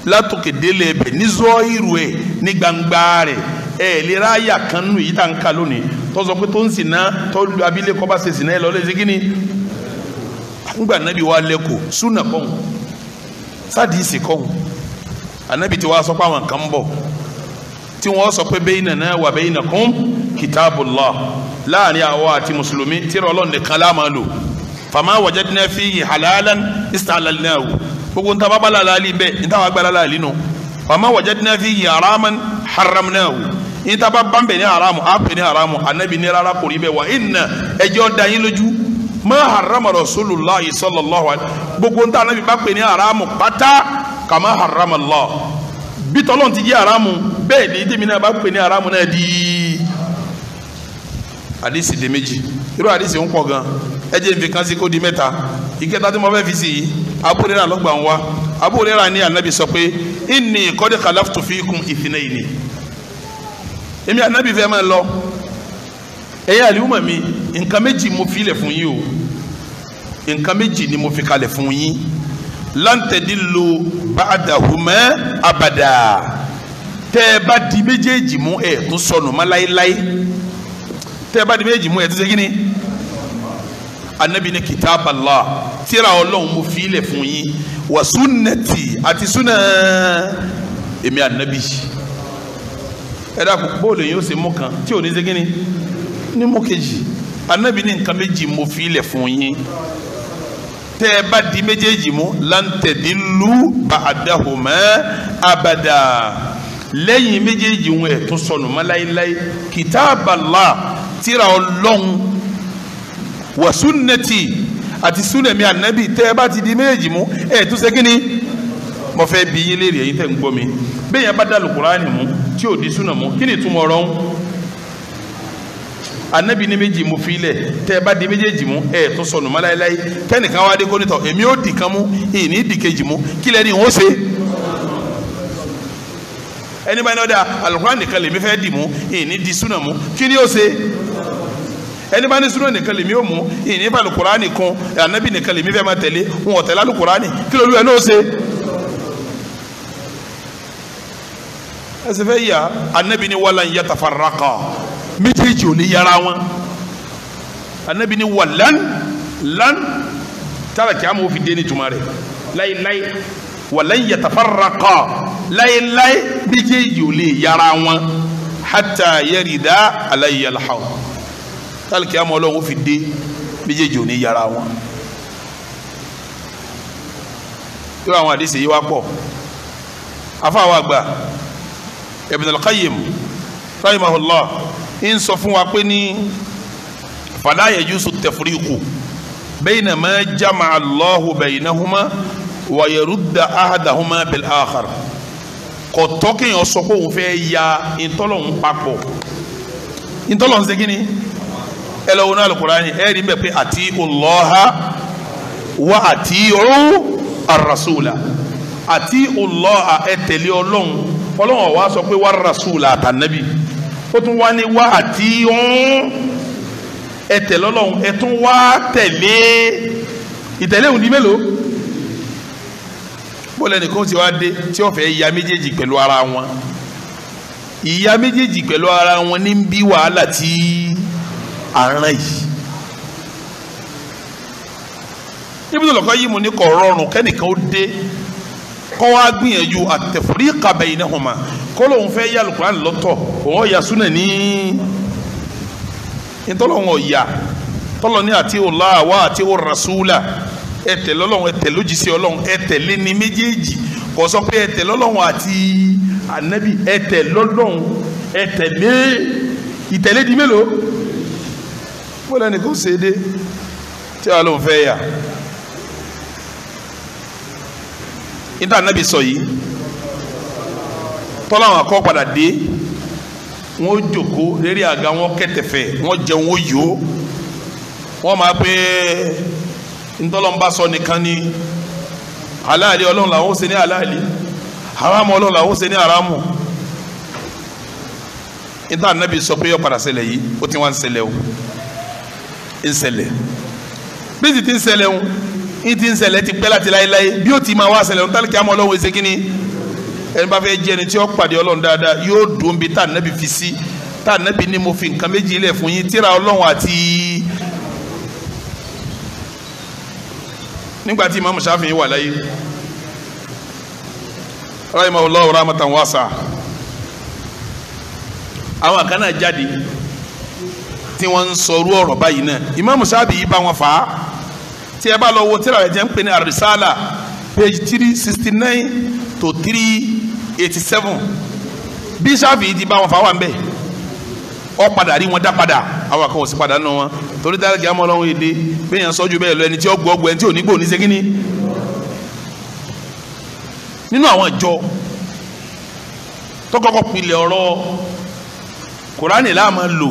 látòkè délé ẹbẹ ní zọ́ọ̀rù ẹ ní gbangba rẹ ẹ lè ra àyà kan nù yìí tá n ká lónìí tó sọ pé tó ń sìn náà tó abilékọ bá ṣe sìn náà ẹ lọ lè ṣe kíni ńgbà nàbí wa lẹ́kọ̀ọ́ súnà kọ́hún sádìísì kọ́hún ànábì tí wàá sọ pé àwọn kan ń bọ̀ tí wọ́n sọ pé baynana wa baynakum kitabullah láàrin àwa àti mùsùlùmí tí Ọlọ́run nìkan la máa lò fama wajadna fihi halalan istahalalnahu gbogbo ntaba bá lálàálí bẹ́ẹ̀ ntaba gbá lálàálí nù fama wajadna fihi haraman haramnahu ntaba bá ń bẹ̀ ní haramu á pè ní haramu anabi ní rárá kò rí bẹ́ẹ̀ wa inna ẹjọ́ da yín lójú ma harama rasulullah sallallahu alaihi gbogbo ntaba anabi bá pè ní haramu pátá kama harama Allah bitọlọn ti jẹ́ haramu bẹ́ẹ̀ ni dèmi náà bá pè ní haramu náà di hadisi de méjì irú hadisi ń pọ̀ gan ẹ jẹ́ nfi kan sí kó di mẹ́ta ìkẹta tí mo fẹ́ fi sí yìí Abu Hurairah lọ́gbà ń wá Abu Hurairah ní anabi sọ pé inni qad khalaftu fikum ithnayni èmi anabi fẹ́ máa lọ ẹ̀yà àlùmọ̀ mi nǹkan méjì mo fi lẹ̀ fún yín o nǹkan méjì ni mo fi kalẹ̀ fún yín lan tadillu ba'dahuma abada tẹ́ bá di méjèèjì mú ẹ̀ tún sọnù má láéláé tẹ́ bá di méjèèjì mú ẹ̀ tún ṣe kíni anabi ní kitab Allah tírà Ọlọ́run mo fi ilẹ̀ fún yín wa sunnati àti sunna èmi anabi ẹ dàkú bóòlù yóò ṣe mú kan tí ò ní ṣe kíni ní mú kejì anabi ní nǹkan méjì mo fi ilẹ̀ fún yín tẹ́ bá di méjèèjì mú lan tadillu ba'dahuma abada lẹ́yìn méjèèjì wọn ẹ̀ tún sọnù mọ́ láéláé kitab Allah tírà Ọlọ́run wa sunnati àti sunna mi ànábì tẹ́ bá ti di méjèèjì mú ẹ̀ tún ṣe kíni mo fẹ́ bí yín léèrè ẹ̀yin tẹ́ ń gbọ́ mi bẹ́ẹ̀ yẹn bá dá Al-Qur'ani mú tí ò di sunna mú kí ni túmọ̀ ọ̀rọ̀ ń anabi ní méjì mú filẹ̀ tẹ́ bá di méjèèjì mú ẹ̀ tún sọnù mọ́ láéláé kẹ́nìkan wá dé kó nítọ̀ èmi ó di kan mú ìní di kejì mú kí lẹ́ni ìwọ́n ṣe ẹni bá ní ọ̀dà Al-Qur'ani nìkan lèmi fẹ́ dì mú ìní di súnà mú kí ni ó ṣe ẹni bá ní súnà nìkan lèmi ó mú ìní bá Al-Qur'ani nìkan anabi nìkan lèmi fẹ́ máa tẹ̀lé wọn ò tẹ̀lé Al-Qur'ani kí lóru ẹ̀ náà ṣe ẹsẹ̀ fẹ́ yà anabi ní walan yatafarraqa méjèèjì ò ní yára wọn anabi ní walan lan tára kí a máa fi dé ní tuma rẹ̀ láíláí walan yatafarraqa láíláí méjèèjì ò lè yára wọn hatta yarida alayya al-hawd tára kí a máa Ọlọ́run fi dé méjèèjì ò ní yára wọn. yóò àwọn àdìsí yìí wá pọ̀ afáwọn àgbà Ibn al-Qayyim rahimahullah ń sọ fún wa pé ní fala yajuzu tafriqu bayna ma jama'a Allahu baynahuma wa yarudda ahadahuma bil akhar kò tọ́ kéèyàn sọ pé òun fẹ́ ya ìtọ́lọ́hún papọ̀ ìtọ́lọ́hún ṣe kíni ẹ lọ wọnú Al-Qur'ani ẹ rí bẹ́ẹ̀ pé ati'u Allaha wa ati'u ar-rasula ati'u Allaha ẹ tẹ̀lé Ọlọ́run wa sọ pé war rasula àtànàbì ó tún wá ní wá àti ẹtẹ lọ́lọ́run ẹ tún wá tẹ̀lé ìtẹ̀lé òun di mélòó bọ́lá nìkan ti wá dé tí ó fẹ́ ya méjèèjì pẹ̀lú ara wọn ìyá méjèèjì pẹ̀lú ara wọn ní bí wàhálà tí àrùn yìí níbi tó lọ́kọ́ yìí mo ní kọ̀ rọrùn kẹ́nìkan ó dé kọ́ wá gbìyànjú at-tafriqa baynahuma kọ́ lóun fẹ́ yà Al-Qur'an lọ́tọ̀ òun yà súnà ní ntọ́lọ́wọ̀n ọ̀yà tọ́lọ́ ní ati'u Allah wa ati'u rasula ẹ̀tẹ̀ lọ́lọ́wọ̀n ẹ̀tẹ̀ lójíṣẹ́ Ọlọ́run ẹ̀tẹ̀ lé ní méjèèjì kò sọ pé ẹ̀tẹ̀ lọ́lọ́wọ̀n àti ànábì ẹ̀tẹ̀ lọ́lọ́wọ̀n ẹ̀tẹ̀ lé ìtẹ̀lé di mélòó wọ́n lẹ́nu kó ṣe dé tí wàá lóun fẹ́ yà níta Nábì sọ yìí tọ́lá àwọn akọ́ padà dé wọ́n jókòó lérí àga wọn kẹtẹ̀fẹ̀ wọ́n jẹun wọ́n yó wọ́n máa pé ntọ́lọ́mbà sọ nìkan ni halali ọlọ́run làwọn ó ṣe ní halali haramu ọlọ́run làwọn ó ṣe ní haramu níta Nábì sọ pé yọ padà ṣẹlẹ̀ yìí ó ti wá ń ṣẹlẹ̀ o ń ṣẹlẹ̀ bí ti ń ṣẹlẹ̀ o ń ti ń ṣẹlẹ̀ ti pẹ́ láti láéláé bí ó ti máa wá ṣẹlẹ̀ o tálíkì àmọ́ ọlọ́run ṣe kíni ẹni bá fẹ́ jẹ́ ẹni tí ó pàdé ọlọ́run dáadáa yóò dùn bí tá Nábì fi sí tá Nábì ní mo fi nǹkan méjì ilẹ̀ fún yín tíra ọlọ́run àti nígbàtí Imam Shafi'i wà láyé rahimahullahu rahmatan wasa àwọn kan náà jáde tí wọ́n ń sọrú ọ̀rọ̀ báyìí náà Imam Shafi'i bá wọn fà á tí ẹ bá lọ wo tíra rẹ̀ jẹ́ ń pè ní Ar-Risala page 369 to 387 bí Shafi'i ti bá wọn fà wà ń bẹ̀ ọ padà rí wọn dá padà àwọn kan ò sí padà nù wọn torí dára kí á mọ ọlọ́run èdè bẹ́ẹ̀ yẹn sọ́jú bẹ́ẹ̀ lọ ẹni tí ó gbọ́ ọgbọ́ ẹni tí ò ní gbò ní segin nínú àwọn ìjọ tó kọ́kọ́ pilẹ̀ ọ̀rọ̀ Kùránì la máa lò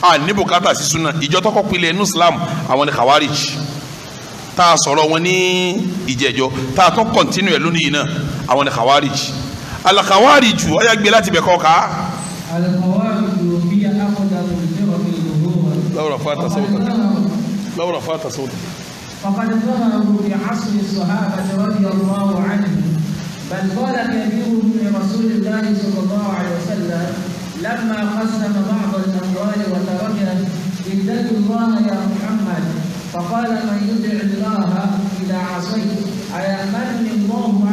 à ní bùkátà sí súnà ìjọ tó kọ́kọ́ pilẹ̀ inú Islam àwọn ni Khawarij tá a sọ̀rọ̀ wọn ní ìjẹ́jọ́ tá a tún kọ̀ntínú ẹ̀ lónìí náà àwọn ni Khawarij al-Khawarij ọ̀yà gbé láti bẹ̀ kọ́ ká. لو رفعت صوتك فقد ظهروا في عصر الصحابة رضي الله عنهم بل قال كبير من رسول الله صلى الله عليه وسلم لما قسم بعض الأموال وتركه اتقوا الله يا محمد فقال من يطع الله إذا عصيت أيأمنني الله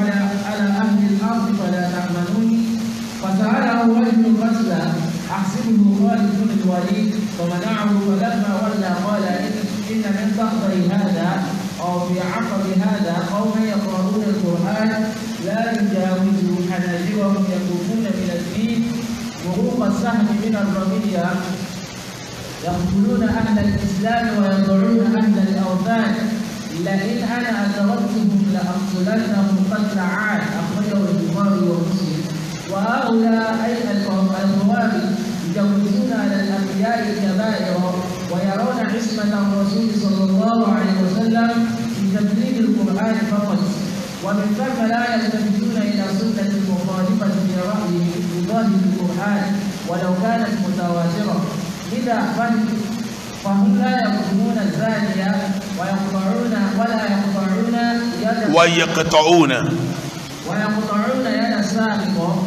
على أهل الأرض فلا تأمنوني فسأله رجل قتله أحسبه خالد بن الوليد فمنعه فلما ولى قال إن من بغض هذا أو في عقب هذا قوم يقرؤون القرآن لا يجاوزوا حناجرهم يكفون من الدين وروق السهم من الرمية يقتلون أهل الإسلام ويضعون أهل الأوثان لئن أنا أدركتهم لأقتلنهم قتل عاد أخرجه البخاري ومسلم وهؤلاء أي الخوارج يجوزون على الأنبياء الكبائر ويرون عصمة الرسول صلى الله عليه وسلم في تبليغ القرآن فقط ومن ثم لا يلتفتون إلى سنة المخالفة في رأيه بظاهر القرآن ولو كانت متواترة لذا فهم لا يقتلون الزانية ويقطعون يد السارق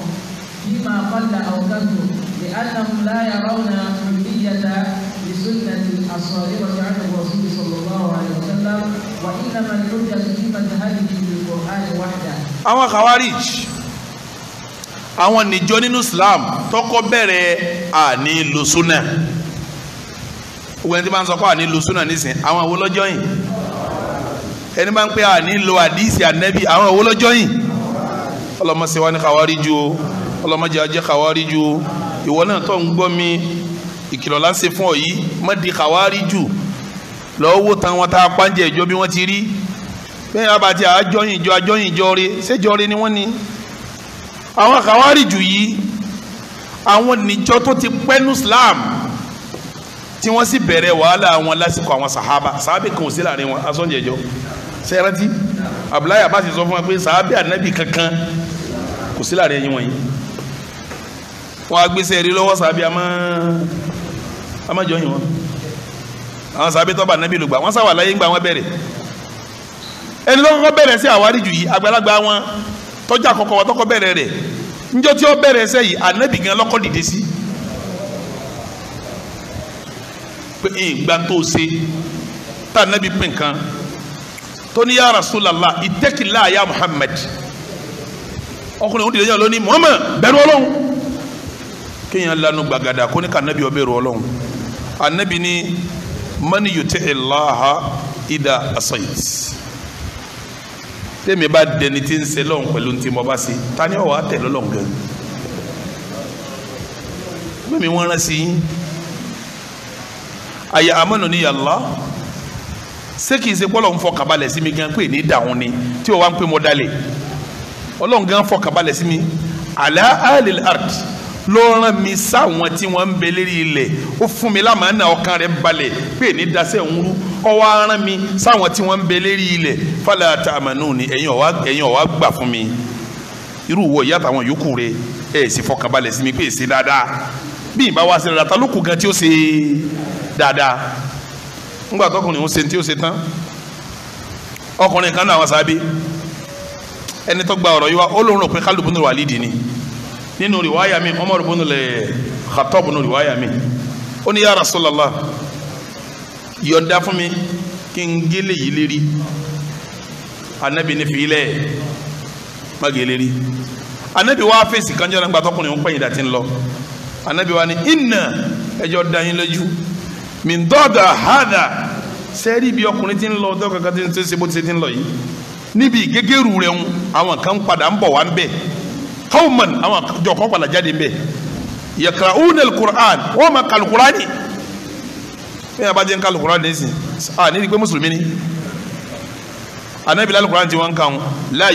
فيما قل أو كثر لأنهم لا يرون حجية لسنة الصادقة عن الرسول صلى الله عليه وسلم وإنما الحجة في مذهبه بالقرآن وحده. àwọn Khawarij àwọn níjọ nínú Islam tọkọ bẹ̀rẹ̀ àní lo sunna ògbẹ́ni tí bá ń sọ pé àní lo sunna nísìn àwọn àwo lọ́jọ́ yìí ẹni bá ń pè àní lo àdìsí ànẹ́bí àwọn àwo lọ́jọ́ yìí ọlọ́mọsí wa ní Khawarij o ọlọ́mọdé ajẹ́ Khawarij o ìwọ náà tó ń gbọ́ mi ìkìlọ̀ láṣẹ fún ọ yìí má di Khawarij lọ́wọ́ tán wọn tá a pàǹjẹ́ ìjọ bí wọ́n ti rí bẹ́ẹ̀ abàtì àjọyìn ìjọ rẹ ṣéjọ rẹ ni wọ́n ní. àwọn Khawarij yìí àwọn níjọ tó ti pẹ́nu Islam tí wọ́n sì bẹ̀rẹ̀ wàhálà wọn lásìkò àwọn sàhábà sàhábà kan ò sí láàrin wọn asọ́njẹjọ sẹ́rántí Abdullahi Abbas sọ fún wa pé sàhábà ànábì kankan kò sí láàrin ẹ̀yìn wọ̀nyí wọ́n agbésẹ̀ rí lọ́wọ́ sàhábà amájọyìn wọn àwọn sàhábà tó bá ànábì lùgbà wọ́n sáwà láyé ńgbà wọn bẹ̀rẹ̀ ẹni tó kọ́kọ́ bẹ̀rẹ̀ sí Khawarij yìí àgbàlagbà wọn tọ́jà kọ́kọ́ wọn tọ́kọ́ bẹ̀rẹ̀ rẹ̀ níjọ́ tí ó bẹ̀rẹ̀ ẹsẹ̀ yìí ànábì gan lọ́kọ́ dìde sí pé ìgbà tó ṣe tá ànábì pín nǹkan tó ní ya Rasulallah ittaqillah ya Muhammad ọkùnrin òun dìde yẹn lónìí Muhammad bẹ̀rù Ọlọ́run kéèyàn lanu gbàgàdà kó ní ká ànábì ó bẹ̀rù Ọlọ́run ànábì ní man yuti'illaha idha asayt tẹ́mi bá dẹni tí ń ṣe lọ́hùn pẹ̀lú tí mo bá ṣe ta ni ọ̀wá tẹ̀ lọ́lọ́hùn gan mímí wọ́n rán sí yín àyà amọ́nà ní Allah ṣé kìí ṣe pọ́lọ́ ń fọkàn balẹ̀ sí mi gan pé ní dàrún ni tí o wá ń pè mọ́ dalẹ̀ ọlọ́run gan fọkàn balẹ̀ sí mi ala alil ard ló rán mi sáwọn tí wọ́n ń bẹ lérí ilẹ̀ ó fún mi lámàánà ọkàn rẹ̀ balẹ̀ pé ní dasẹ̀ ń rú ó wá rán mi sáwọn tí wọ́n ń bẹ lérí ilẹ̀ fala ta'manuni ẹ̀yin ó wá gbà fún mi irú wọ ìyá àtàwọn yòókù rẹ̀ ẹ̀ sì fọkàn balẹ̀ sí mi pé èsì dáadáa bí ìbá wa ṣe dáadáa ta ló kù gan tí ó ṣe dáadáa ńgbà tọkùnrin ń ṣe tí ó ṣe tán ọkùnrin kan náà wọ́n sábẹ́ ẹni tó gba ọ̀rọ̀ yìí wá ó lóun rò pé Khalid ibn Walid ni nínú riwaya mi Umar ibn al-Khattab nínú riwaya mi ó ní ya Rasulullah yọ̀ǹda fún mi kí n gélé yìí lérí anabi ní fi ilẹ̀ má gé lérí anabi wá fèsì kanjọ́ náà gbàtọ́kùnrin ń pẹ́yìn dàtí ń lọ anabi wá ní inna ẹjọ́ dayin lójú min dọ́dà hádà sẹ́rí bí ọkùnrin ti ń lọ ọdọ́ kankan tí ń ṣe bó ti ń lọ yìí níbi gẹ́gẹ́rù rẹ̀ ń àwọn kan padà ń bọ̀ wá ń bẹ̀ qawman àwọn jọ kọ́ padà jáde ń bẹ̀ yakra'una al-Qur'an wọ́n ma kàlùkùránì bẹ́ẹ̀ bá jẹ́ ń kàlùkùránì nísìn nídìí pé mùsùlùmí ni anabi lálùkùránì tí wọ́n ń kàn la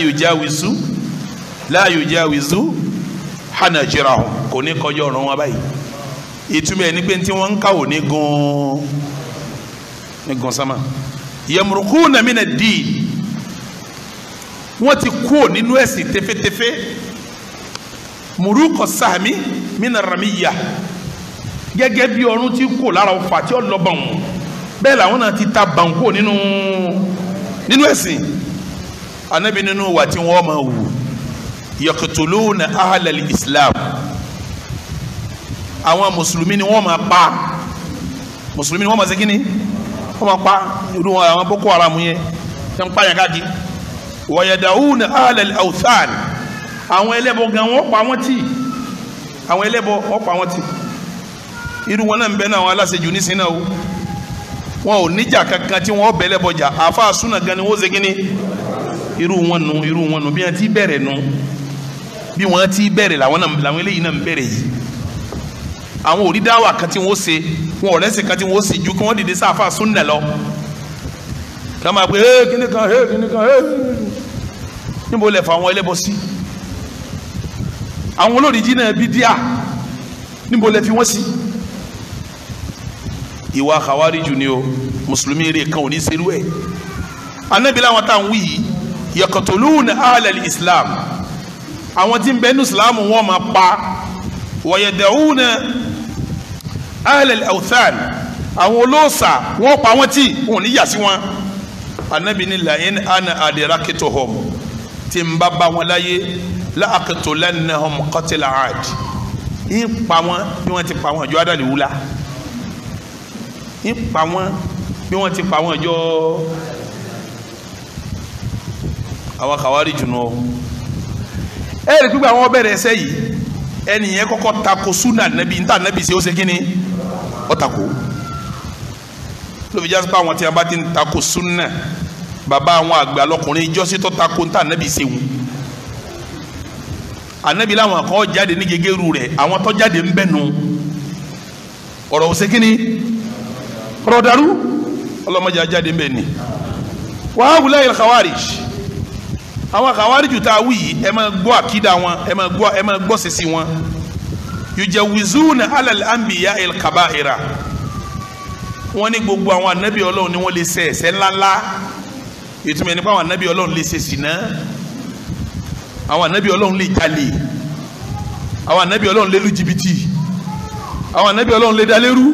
yujawizu hanajirahum kò ní kọjọ́ ọ̀rọ̀ wọn báyìí ìtumọ̀ ẹni pé tí wọ́n ń kàwò ní gan sama yamurukuna mina di wọ́n ti kú nínú ẹ̀sìn tẹ́fẹ́tẹ́fẹ́ murukọ sahami mina ramiya gẹ́gẹ́ bí ọrùn tí kò lára ọfà tí ó lọ bàn bẹ́ẹ̀ làwọn náà ti ta bànkó nínú ẹ̀sìn anabi nínú wà tí wọ́n máa wù yaqtuluna ahlal islam àwọn mùsùlùmí ni wọ́n máa pa mùsùlùmí ni wọ́n máa ṣe kíni wọ́n máa pa irú àwọn Boko Haram yẹn tẹ́ ń pààyàn káàkiri wa yada'una ahlal awthan àwọn ẹlẹ́bọ gan wọ́n pa wọ́n tì àwọn ẹlẹ́bọ wọ́n pa wọ́n tì irú wọn náà ń bẹ náà àwọn aláṣejù nísìnyí náà o wọn ò níjà kankan tí wọ́n bẹ̀ lẹ́bọ jà àfa súnà gan ni wọ́n ṣe kíni irú wọn nù bí wọ́n ti bẹ̀rẹ̀ nù bí wọ́n ti bẹ̀rẹ̀ làwọn eléyìí náà ń bẹ̀rẹ̀ yìí àwọn òrídáwà kan tí wọ́n ṣe wọn ọ̀rẹ́sì kan tí wọ́n ṣe ju kí wọ́n dìde sáfà súnnà lọ kí wọ́n máa pe kíní kan níbo lẹ̀ fà àwọn ẹlẹ́bọ sí àwọn olóríjì náà bí díà níbo lẹ̀ fi wọ́n sí ìwà khawariju ni o mùsùlùmí rẹ̀ kan ò ní serú ẹ̀ Ànábì láwọn táwọn wí yìí yaqtuluna ahlal islam àwọn tí ń bẹ ní islam wọn máa pa wa yad'una ahlal awthan àwọn olóòsà wọn pa wọn tí wọn ò ní yà sí wọn Ànábì ní la in ana adraktuhum tí ń bá wọn láyé la aqtulannahum qatla Aad ń pa wọn bí wọ́n ti pa wọn ọjọ́ adàlẹ̀ wúlá ń pa wọn bí wọ́n ti pa wọn ọjọ́ àwọn Khawariju nù ẹ̀rì pípẹ́ àwọn ọbẹ̀rẹ̀ ẹsẹ̀ yìí ẹnìyẹn kọ́kọ́ tako súnà nẹ́bí níta nẹ́bí ṣe ó ṣe kí ni ó tako lóbi jásí pé àwọn tí a bá ti ń tako súnà bàbá àwọn àgbà lọkùnrin ìjọsí tó tako níta nẹ́bí ṣe wù ànẹ́bí làwọn kan jáde ní gẹ́gẹ́rù rẹ̀ àwọn tó jáde ń bẹ̀ nù ọ̀rọ̀ ó ṣe kí ni ọ̀rọ̀ dàrú ọlọ́mọdé ajáde ń bẹ̀ ni wàá wùlẹ̀ yìí Khawarij àwọn Khawariju tá a wí yìí ẹ máa gbọ́ àkídà wọn ẹ máa gbọ́ sisi wọn yujawizuna alal anbiya el kaba'ira wọn ní gbogbo àwọn anabi Ọlọ́run ni wọ́n lè ṣe ẹ̀ṣẹ̀ ńláńlá ìtumọ̀ ẹni pé àwọn anabi Ọlọ́run lè ṣe ṣìnà àwọn anabi Ọlọ́run lè jalè àwọn anabi Ọlọ́run lè lu jìbìtì àwọn anabi Ọlọ́run lè dalérú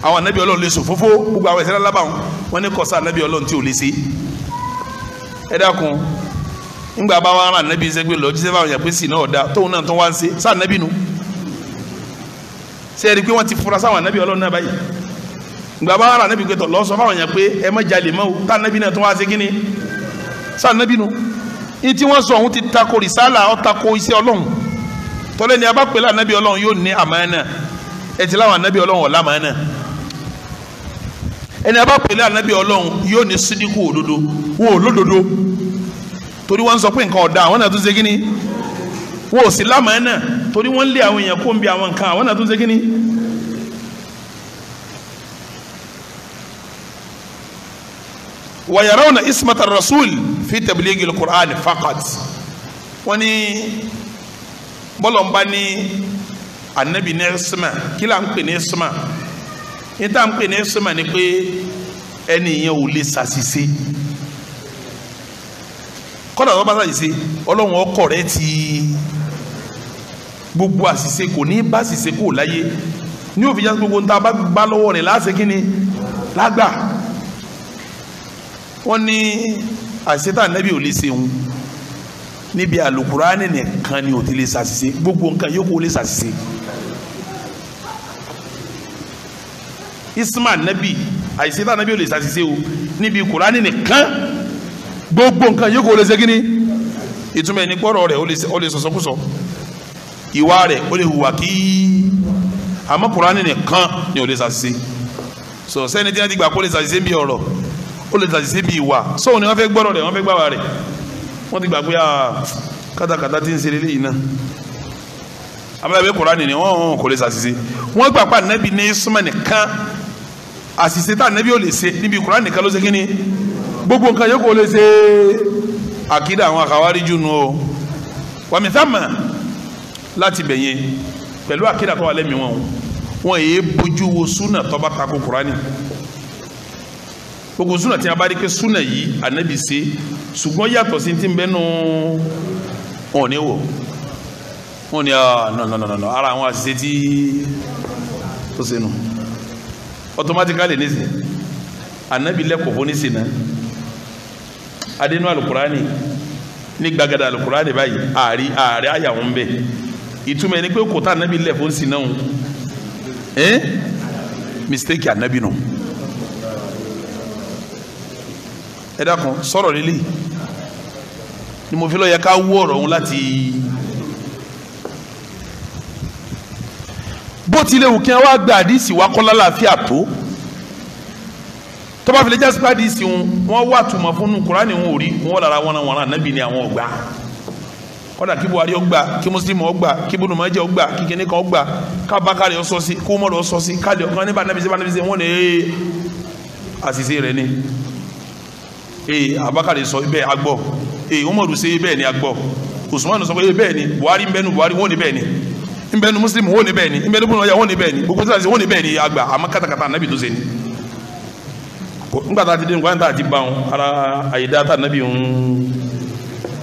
àwọn anabi Ọlọ́run lè ṣòfófó gbogbo àwọn ẹ̀ṣẹ̀ ńláńlá báwọn wọn ní kọsá anabi Ọlọ́run tí ò lè ṣe ẹ dákun ńgbà bá wà rán anabi sẹgbẹ lọ jíṣẹ́ báwọn yàn pé sí náà ọdá tóun náà tó wá ń ṣe sá anabi nu ṣe é rí i pé wọ́n ti fura sáwọn anabi Ọlọ́run náà báyìí ńgbà bá wà rán anabi pé tọ lọ sọ fáwọn yàn pé ẹ má jalè mọ́ o tá anabi náà tó wá ṣe kí ni sá anabi nu ní tí wọ́n sọ òun ti tako rìsálà ó tako iṣẹ́ Ọlọ́run tọ́lẹ̀ ni a bá pèlè anabi Ọlọ́run yóò ní àmánà ẹ ti láwọn anabi Ọlọ́run ọ̀la àmánà ẹni a bá pèlè anabi Ọlọ́run yóò ní sídìkù òdodo wọn ò lódodo torí wọ́n sọ pé nǹkan ọ̀dà àwọn náà tún ṣe kíni wọn ò sí lámàánà torí wọ́n lé àwọn èèyàn kó ń bi àwọn nǹkan àwọn náà tún ṣe kíni wa yarawna ismata rasul fi tablighi al-Qur'an faqat wọ́n ní bọ́lọ̀ ń bá ní anabi ní isma kí là ń pè ní isma ní tá à ń pè ní isma ni pé ẹni yẹn ò lè ṣàṣìṣe kọ́dà tó bá ṣàṣìṣe ọlọ́run ọkọ̀ rẹ ti gbogbo àṣìṣe kò ní bá àṣìṣe kò láyé ní òfin jásí gbogbo nta bá gbá lọ́wọ́ rẹ̀ láṣẹ kí ni lágbà wọ́n ní àṣìṣe tá anabi ò lè ṣe òun níbi àlùkùránì nìkan ni ò ti lè ṣàṣìṣe gbogbo nǹkan yòókù lè ṣàṣìṣe isma nabi àìsí tá nabi ò lè ṣàṣìṣe o níbi kùránì nìkan gbogbo nǹkan yòókù lè ṣe kíni ìtumọ̀ ẹni pọ̀rọ̀ rẹ̀ ó lè sọ̀sọ́kùsọ ìwà rẹ̀ ó lè hùwà kí àmọ́ kùránì nìkan ni ò lè ṣàṣìṣe so sẹ́ni tí wọ́n ti gbà kó lè ṣàṣìṣe bí ọ̀rọ̀ ó lè ṣàṣìṣe bí ìwà sóò ni wọ́n fẹ́ gbọ́rọ̀ rẹ̀ wọ́n fẹ́ gbàwà rẹ̀ wọ́n ti gbà pé kátàkátà tí ń ṣe lélẹ́yìn náà abẹ́rẹ́ kùránì ni wọ́n kò lè ṣàṣìṣe wọ́n gbà pa nẹ́bí ní súnmọ́ nìkan àṣìṣe tá nẹ́bí ò lè ṣe níbi kùránì nìkan ló ṣe kíni gbogbo nǹkan yóò kò lè ṣe àkídà àwọn àkàwárí jù nù o wàmí sáàmà láti bẹ̀yẹn pẹ̀lú àkídà tó wà lẹ́mìí wọn èyí bójú wo súnà tó bá tako kùránì gbogbo súnà tí a bá rí pé súnà yìí ànábì ṣe ṣùgbọ́n yàtọ̀ sí ti ń bẹ́nu wọn ò ní wò wọn ni nọ ara àwọn àṣìṣe tí tó ṣe nù automatically nísìn ànábì lẹ́kọ̀ọ́ fún nísìn náà adénú alukurani ní gbàgádà alukurani báyìí ààrẹ àyàwó ń bẹ ìtumọ̀ ẹni pé kò tá ànábì lẹ̀ fún sí náà mistake ànábì nù ẹ dákun sọ̀rọ̀ lílì ni mo fi lọ yẹ ká wú ọ̀rọ̀ òun láti bó tilẹ̀ wù kí wọ́n wá gba àdìsí wa kọ́lá láàfíà tó bá fi lè jásí pé àdìsí wọn wà túmọ̀ fún un Kùránì wọn ò rí wọn lára wọn ànábì ni àwọn ọgbà kọ́dà kí Buhari ọgbà kí Muslim ọgbà kí Ibn Majah ọgbà kí kíní kan ọgbà ká Bákàrí ọsọ sí kó mọ́rọ̀ ọsọ sí káàdì ọ̀kan níbà nàbìsí wọn lè àṣìṣe rẹ ni Abákàrí sọ bẹ́ẹ̀ agbọ́ Umaru ṣe bẹ́ẹ̀ ni agbọ́ Usman sọ pé bẹ́ẹ̀ ni Buhari nbẹ́nu Buhari wọn ni bẹ́ẹ̀ ni nbẹ́nu Muslim wọn ni bẹ́ẹ̀ ni nbẹ́nu Ibn Majah wọn ni bẹ́ẹ̀ ni gbogbo tí wọn ni bẹ́ẹ̀ ni àgbà àmọ́ kátàkátà nàbì tó ṣe ni ngbàtà ti dé ngbàtà ti bá wọn ara àyèdáta nàbì ń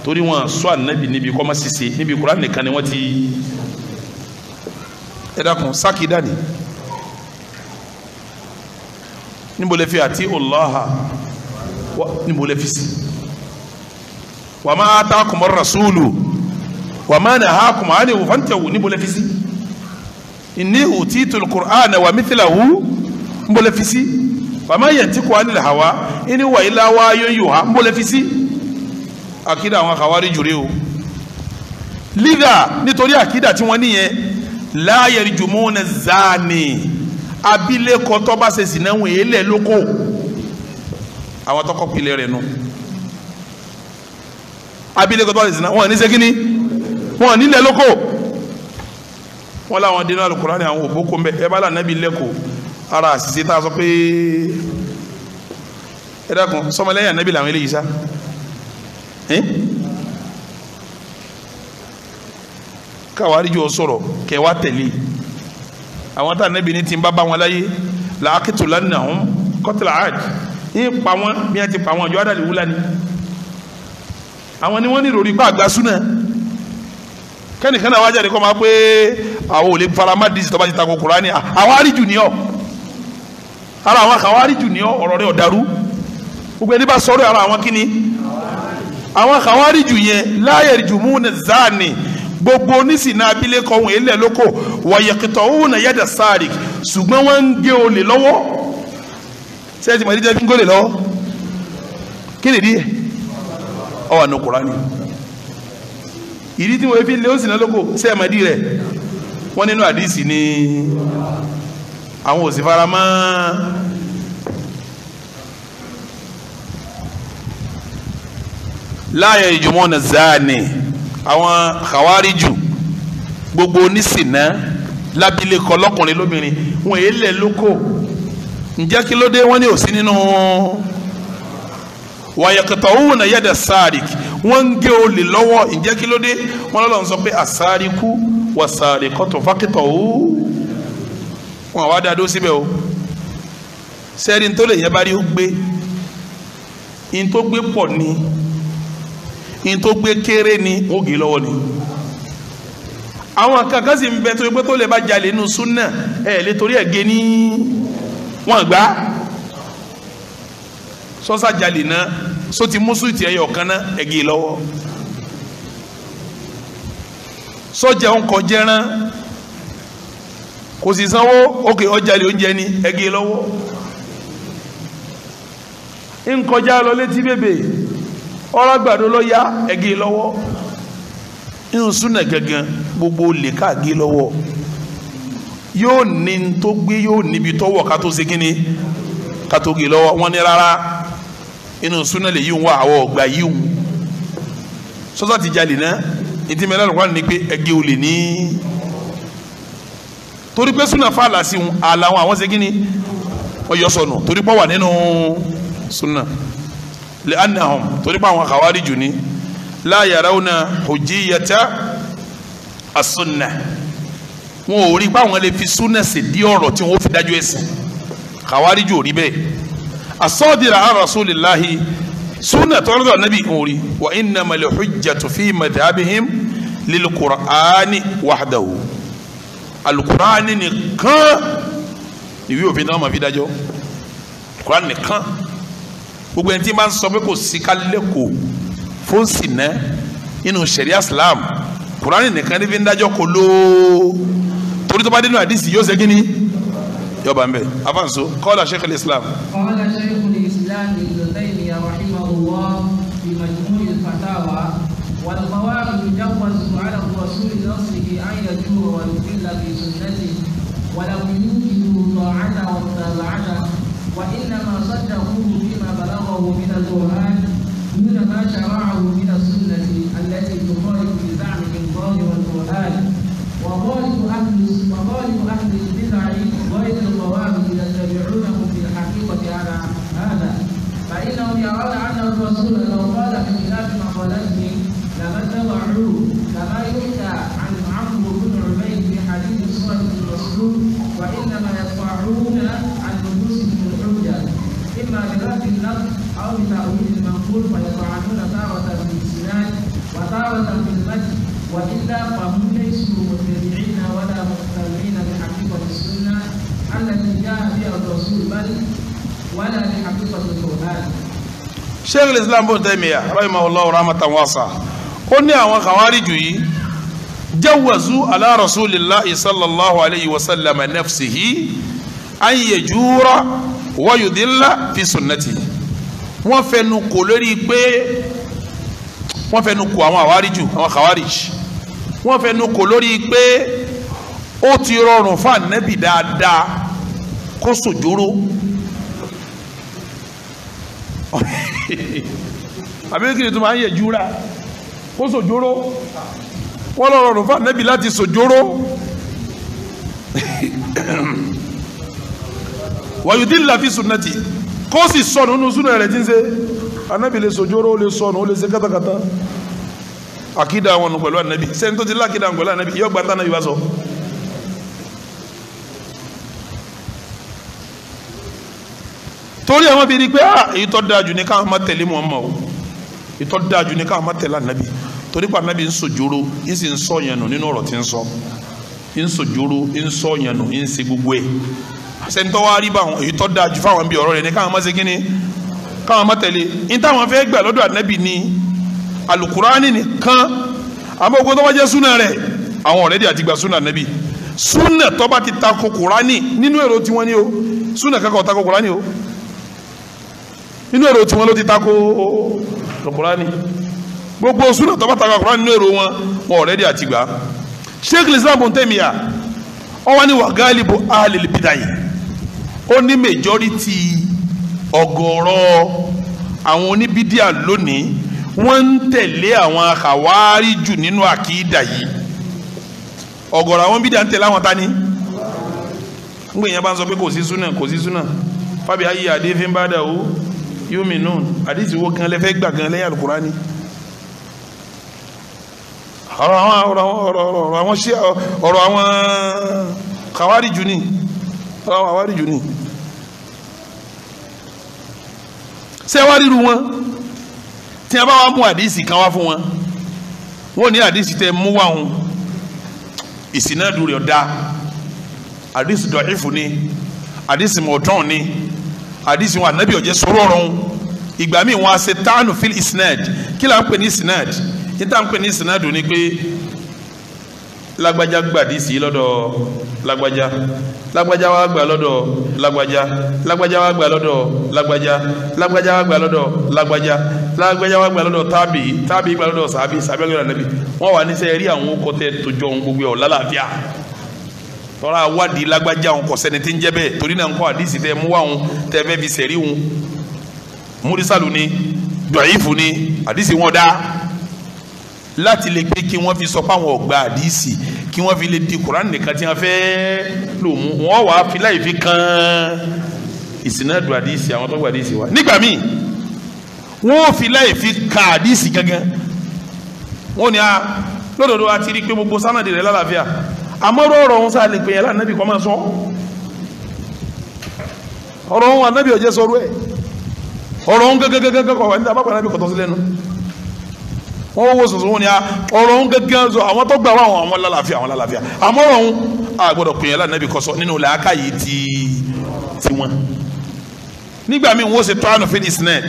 torí wọn sọ ànábì níbi kọ́má ṣiṣe níbi Kùránì nìkan ni wọ́n ti ẹ̀dàkùn sákì dání níbo lè fi àti ọlọ́ha níbo lè fi sí wà má atakum ar-rasulu wà má nahakum anhu fantahu níbo lè fi sí inni utitu al-Qur'ana wa mithlahu níbo lè fi sí fama yantiqu anil hawa in huwa illa wahyun yuha ń bọ́lẹ̀ fi sí àkídà àwọn àkàwárí jùlẹ̀ o lídà nítorí àkídà tí wọ́n níyẹn la yarjumuna zani abilékọ tó bá ṣe sìnà wọn èélẹ̀ lóko àwọn tọkọ pilẹ̀ rẹ̀ nù abilékọ tó bá ṣe sìnà wọn ní sẹ́kíní wọn nílẹ̀ lóko wọn làwọn dínú Al-Qur'ani àwọn òbókò mbẹ ẹ bá là nàbí lẹ́kọ̀ọ́ ara àṣìṣe tá a sọ pé ẹ dákun sọmọlẹ́yìn ànábì làwọn eléyìí sá káwárí jọ sọ̀rọ̀ kẹwàá tẹ̀lé àwọn tá ànábì ní ti ń bá wọn láyé làákìtù lánàá hàn kọ́tìlá àj ní pa wọn bí wọ́n ti pa wọn ọjọ́ àdàlẹ́ wúlá ni àwọn ni wọ́n ní ìròrí pa àgbà súnà kẹ́nìkan náà wájà ní kọ́ máa pé àwọn ò lè faramá díìsì tó bá ti takò Kùránì àwọn àríjù ni ọ́ ara àwọn àkàwárí jù ní ọ̀rọ̀ rẹ̀ ọ̀darú gbogbo ẹni bá sọ̀rọ̀ ara àwọn kíni àwọn àkàwárí jù yẹn la yarjumuna zani gbogbo onísìnà abilékọ ohun èlẹ̀ lóko wa yaqta'una yada sarik ṣùgbọ́n wọ́n ń gé olè lọ́wọ́ ṣé ẹ ti mọ̀ ní jẹ́ fi ń gólè lọ́wọ́ kí ni díẹ̀ ọ wà ní Kùránì ìdí tí wọ́n fi lé òsìnà lóko ṣé ẹ mọ̀ dí rẹ̀ wọ́n nínú àdìsí ni àwọn òsì fara mọ́ la yarjumuna zani àwọn khawariju gbogbo onísìnà lábílẹ̀kọ lọ́kùnrin lóbìnrin wọn èyí lẹ̀ lóko ǹjẹ́ kí ló dé wọ́n ní òsì nínú wa yaqta'una yada sarik wọ́n gé olè lọ́wọ́ ǹjẹ́ kí ló dé wọ́n lọ́lọ́ sọ pé asariku wasariqatu faqta'u wọn wá dáadó síbẹ̀ o sẹ́rí tó lè yẹn bá rí ó gbé in tó gbé pọ̀ ni in tó gbé kéré ni ó gé lọ́wọ́ ni àwọn kankan sì ń bẹ tó gbé tó lè bá jalè nínú súnà ẹ̀ lè torí ẹ̀ gé ní wọ́n gbá sọ́sà jalè náà só ti mú sùtì ẹ̀yọ̀ kan náà ẹ̀ gé lọ́wọ́ sọ́jà ń kọ jẹ́rán kò sì sanwó ókè ọjàlè oúnjẹ ni ẹ̀ gé lọ́wọ́ ń kọjá lọ létí bèbè ọ̀rọ̀ àgbàdo lọ yá ẹ̀ gé lọ́wọ́ inú súnà gangan gbogbo lè ká gé lọ́wọ́ yóò ní tó gbé yóò níbi tọ́wọ́ ká tó ṣe kíni ká tó gé lọ́wọ́ wọn ní rárá inú súnà lè yíwọ́n wá àwọ̀ ọ̀gbà yíwọ́n sọ́sọ́ ti jalè náà ìdí mẹ́lẹ́ lọ́kọ́ ní pé ẹgẹ́ olè ní torí pé súnà fàlà sí wọn àlàwọn àwọn ṣe kíni ọyọ sọnù torí pé wà nínú súnà lè anahum torí pé àwọn kàwárí jù ní la yarawna hujjiyata as-sunnah wọn ò rí pé àwọn lè fi súnà sí di ọ̀rọ̀ tí wọ́n fi dájú ẹ̀sìn kàwárí jù rí bẹ́ẹ̀ as-sadira an rasulillahi súnà tọ́lọ́dọ̀ nabi orí wa innamal hujjatu fi madhhabihim lil qur'ani wahdahu al-qur'ani nìkan ìwé òfin náà ma fi dájọ́ qur'ani nìkan gbogbo ẹni tí máa ń sọ pé kò sí kálẹ́kọ̀ọ́ fún sinna inú sẹ̀ríà islam qur'ani nìkan ní fi ń dájọ́ kò ló torí tó bá dénú àdìsí yóò ṣe kíni yọba ń bẹ afanso qala sheikh al-islam. qala sheikh al-islam ibn taymiyyah rahimahullah fi majmu' al-fatawa wal qawa'id jawwazu 'ala ar-rasul nafsihi an yajura wa yudilla fi sunnatihi wa lam yujibu ta'ata wa tab'ata wa innama saddaquhu bima balaghahu min al-qur'an دون ما شرعه من السنة التي تخالف بزعمهم ظاهر القرآن وغالب أهل البدع غير القوام يتبعونه في الحقيقة على هذا فإنهم يرون أن الرسول لو قال بخلاف مقالته لما اتبعوه كما يحكى عن عمرو بن عبيد في حديث الصادق المسلوب وإنما يدفعون عن نفوسهم الحجة إما برد النقد أو بتأويل المنقول فيطعنون تارة بالإسناد وتارة بالمتن وإلا فهم ليسوا متبعين ولا مقتنعين بحقيقة السنة التي جاء بها الرسول بل ولا بحقيقة القرآن. sheikh al-islam ibn taymiyyah rahimahullah rahmatan wasi'a ó ní àwọn khawariju yìí jawazu ala rasulillahi sallallahu alayhi wa sallam nafsihi an yajura wa yudilla fi sunnati wọ́n fẹnu kò lórí pé wọ́n fẹnu kò àwọn àwárìjù àwọn khawarij wọ́n fẹnu kò lórí pé ó ti rọrùn fún ànábì dáadáa kó sòjóró àbíkiri tó máa ń yẹ júra kó sòjóró wọ́n lọ rọrùn fún ànábì láti sòjóró wàyùdílà fi sunnati kó sì sọnù nínú súnà rẹ̀ tí ń ṣe ànábì lè sòjóró ó lè sọnù ó lè ṣe kátàkátà àkídà wọn pẹ̀lú ànábì sẹ́ni tó ti lákídà wọn pẹ̀lú ànábì yóò gbàtà ànábì bá sọ. torí àwọn bí rí pé èyí tó dáa jù ní káwọn má tẹ̀lé Muhammad o èyí tó dáa jù ní káwọn má tẹ̀lé ànábì torí pé ànábì ń sòjóró ń sì ń sọ yẹn nù nínú ọ̀rọ̀ tí ń sọ ń sòjóró ń sọ yẹn nù ń ṣe gbogbo ẹ̀ sẹ́ni tó wá rí báwọn èyí tó dáa jù fáwọn bí ọ̀rọ̀ rẹ̀ ní káwọn má ṣe kíni káwọn má tẹ̀lé ní táwọn fẹ́ gbà lọ́dọ̀ ànábì ní alukurani nìkan àmọ́ ogun tó bá jẹ́ súnà rẹ̀ àwọn ọ̀rẹ́dì àti gba súnà ànábì súnà tó bá ti tako kurani nínú èrò tiwọn ni o súnà kankan tako kurani o nínú èrò tiwọn ló ti tako kurani gbogbo súnà tó bá tako kurani nínú èrò wọn ọ̀rẹ́dì àti gba sheikh islam ibn Taymiyyah ọwọ́ ni wà gálíbù ahlil bid'ah ó ní majority ọ̀gọ̀rọ̀ àwọn oníbídíà lónìí wọ́n ń tẹ̀lé àwọn àkàwárí jù nínú àkídà yìí ọ̀gọ̀rọ̀ àwọn bídíà ń tẹ̀lé àwọn tani ń gbé yẹn bá ń sọ pé kò sí súnà fábí ayé àdéfín bá dà ó yu'minun àdìsí wo gan lẹ́fẹ́ gbà gan lẹ́yìn alukurani ọ̀rọ̀ àwọn ṣe ọ̀rọ̀ àwọn kàwárìjù ni ṣé wá ríru wọn tí a bá wá mú àdìsí kan wá fún wọn wọn ní àdìsí tẹ mú wá wọn ìsìnàdù rẹ̀ ọ̀dá àdìsí dọ̀ífù ni àdìsí mọ̀ọ́tán ni àdìsí wọn ànábì ọ̀jẹ̀ sọ̀rọ̀ ọ̀rọ̀ ìgbà míì wọn a ṣe tánù fil isnad kí là ń pè ní isnad níta ń pè ní isnad ni pé lágbájá gbàdìsí lọ́dọ̀ lágbájá lágbájá wa gbà lọ́dọ̀ lágbájá lágbájá wa gbà lọ́dọ̀ lágbájá lágbájá wa gbà lọ́dọ̀ lágbájá lágbájá wa gbà lọ́dọ̀ tábì gbà lọ́dọ̀ sàbí gbà lọ́dọ̀ nàbí wọ́n wà ní sẹ́ rí àwọn kọ́tẹ́ tójọ́ ohun gbogbo ọ̀ lálàáfíà tọ́ra wádìí lágbájá ohun kọ̀sẹ́ni tí ń jẹ́ bẹ́ẹ̀ torí náà ń kọ́ àdìsí tẹ́ mú wá ohun tẹ́ fẹ́ fi sẹ̀rí ohun múrísàlù ni dọ̀yìfù ni àdìsí wọn dá láti lè pé kí wọ́n fi sọ pé àwọn ọ̀gbà àdìsí kí wọ́n fi lè di Kùránì nìkan tí wọ́n fẹ́ lò mú wọ́n wà á fi láì fi kan ìsìnàdù àdìsí àwọn tó gba àdìsí wa nígbà míì wọ́n fi láì fi kan àdìsí gangan wọ́n ní a lódodo a ti rí pé gbogbo sánàdì rẹ̀ lálàáfíà àmọ́rọ̀ ọ̀rọ̀ ọ̀hún sáà lè pè yẹn lánàbì kọ́ máa sọ ọ̀rọ̀ ọ̀hún ànábì ọ̀jẹ̀ sọ̀rọ̀ ẹ̀ ọ̀rọ̀ ọ̀hún gẹ́gẹ́gẹ́gẹ́ kọ̀ wá ní abákan ànábì kọ̀tọ́ sí lẹ́nu wọ́n wo sọ̀sọ̀ wọn ni ọ̀rọ̀ ọ̀hún gẹ́gẹ́ sọ àwọn tó gbà wá àwọn lálàáfíà àmọ́rọ̀ ọ̀hún àgbọ̀dọ̀ pè yẹn lánàbì kọ́ sọ nínú làákàyè ti wọn nígbà míì wọ́n ṣe tọ́ánù fil isnad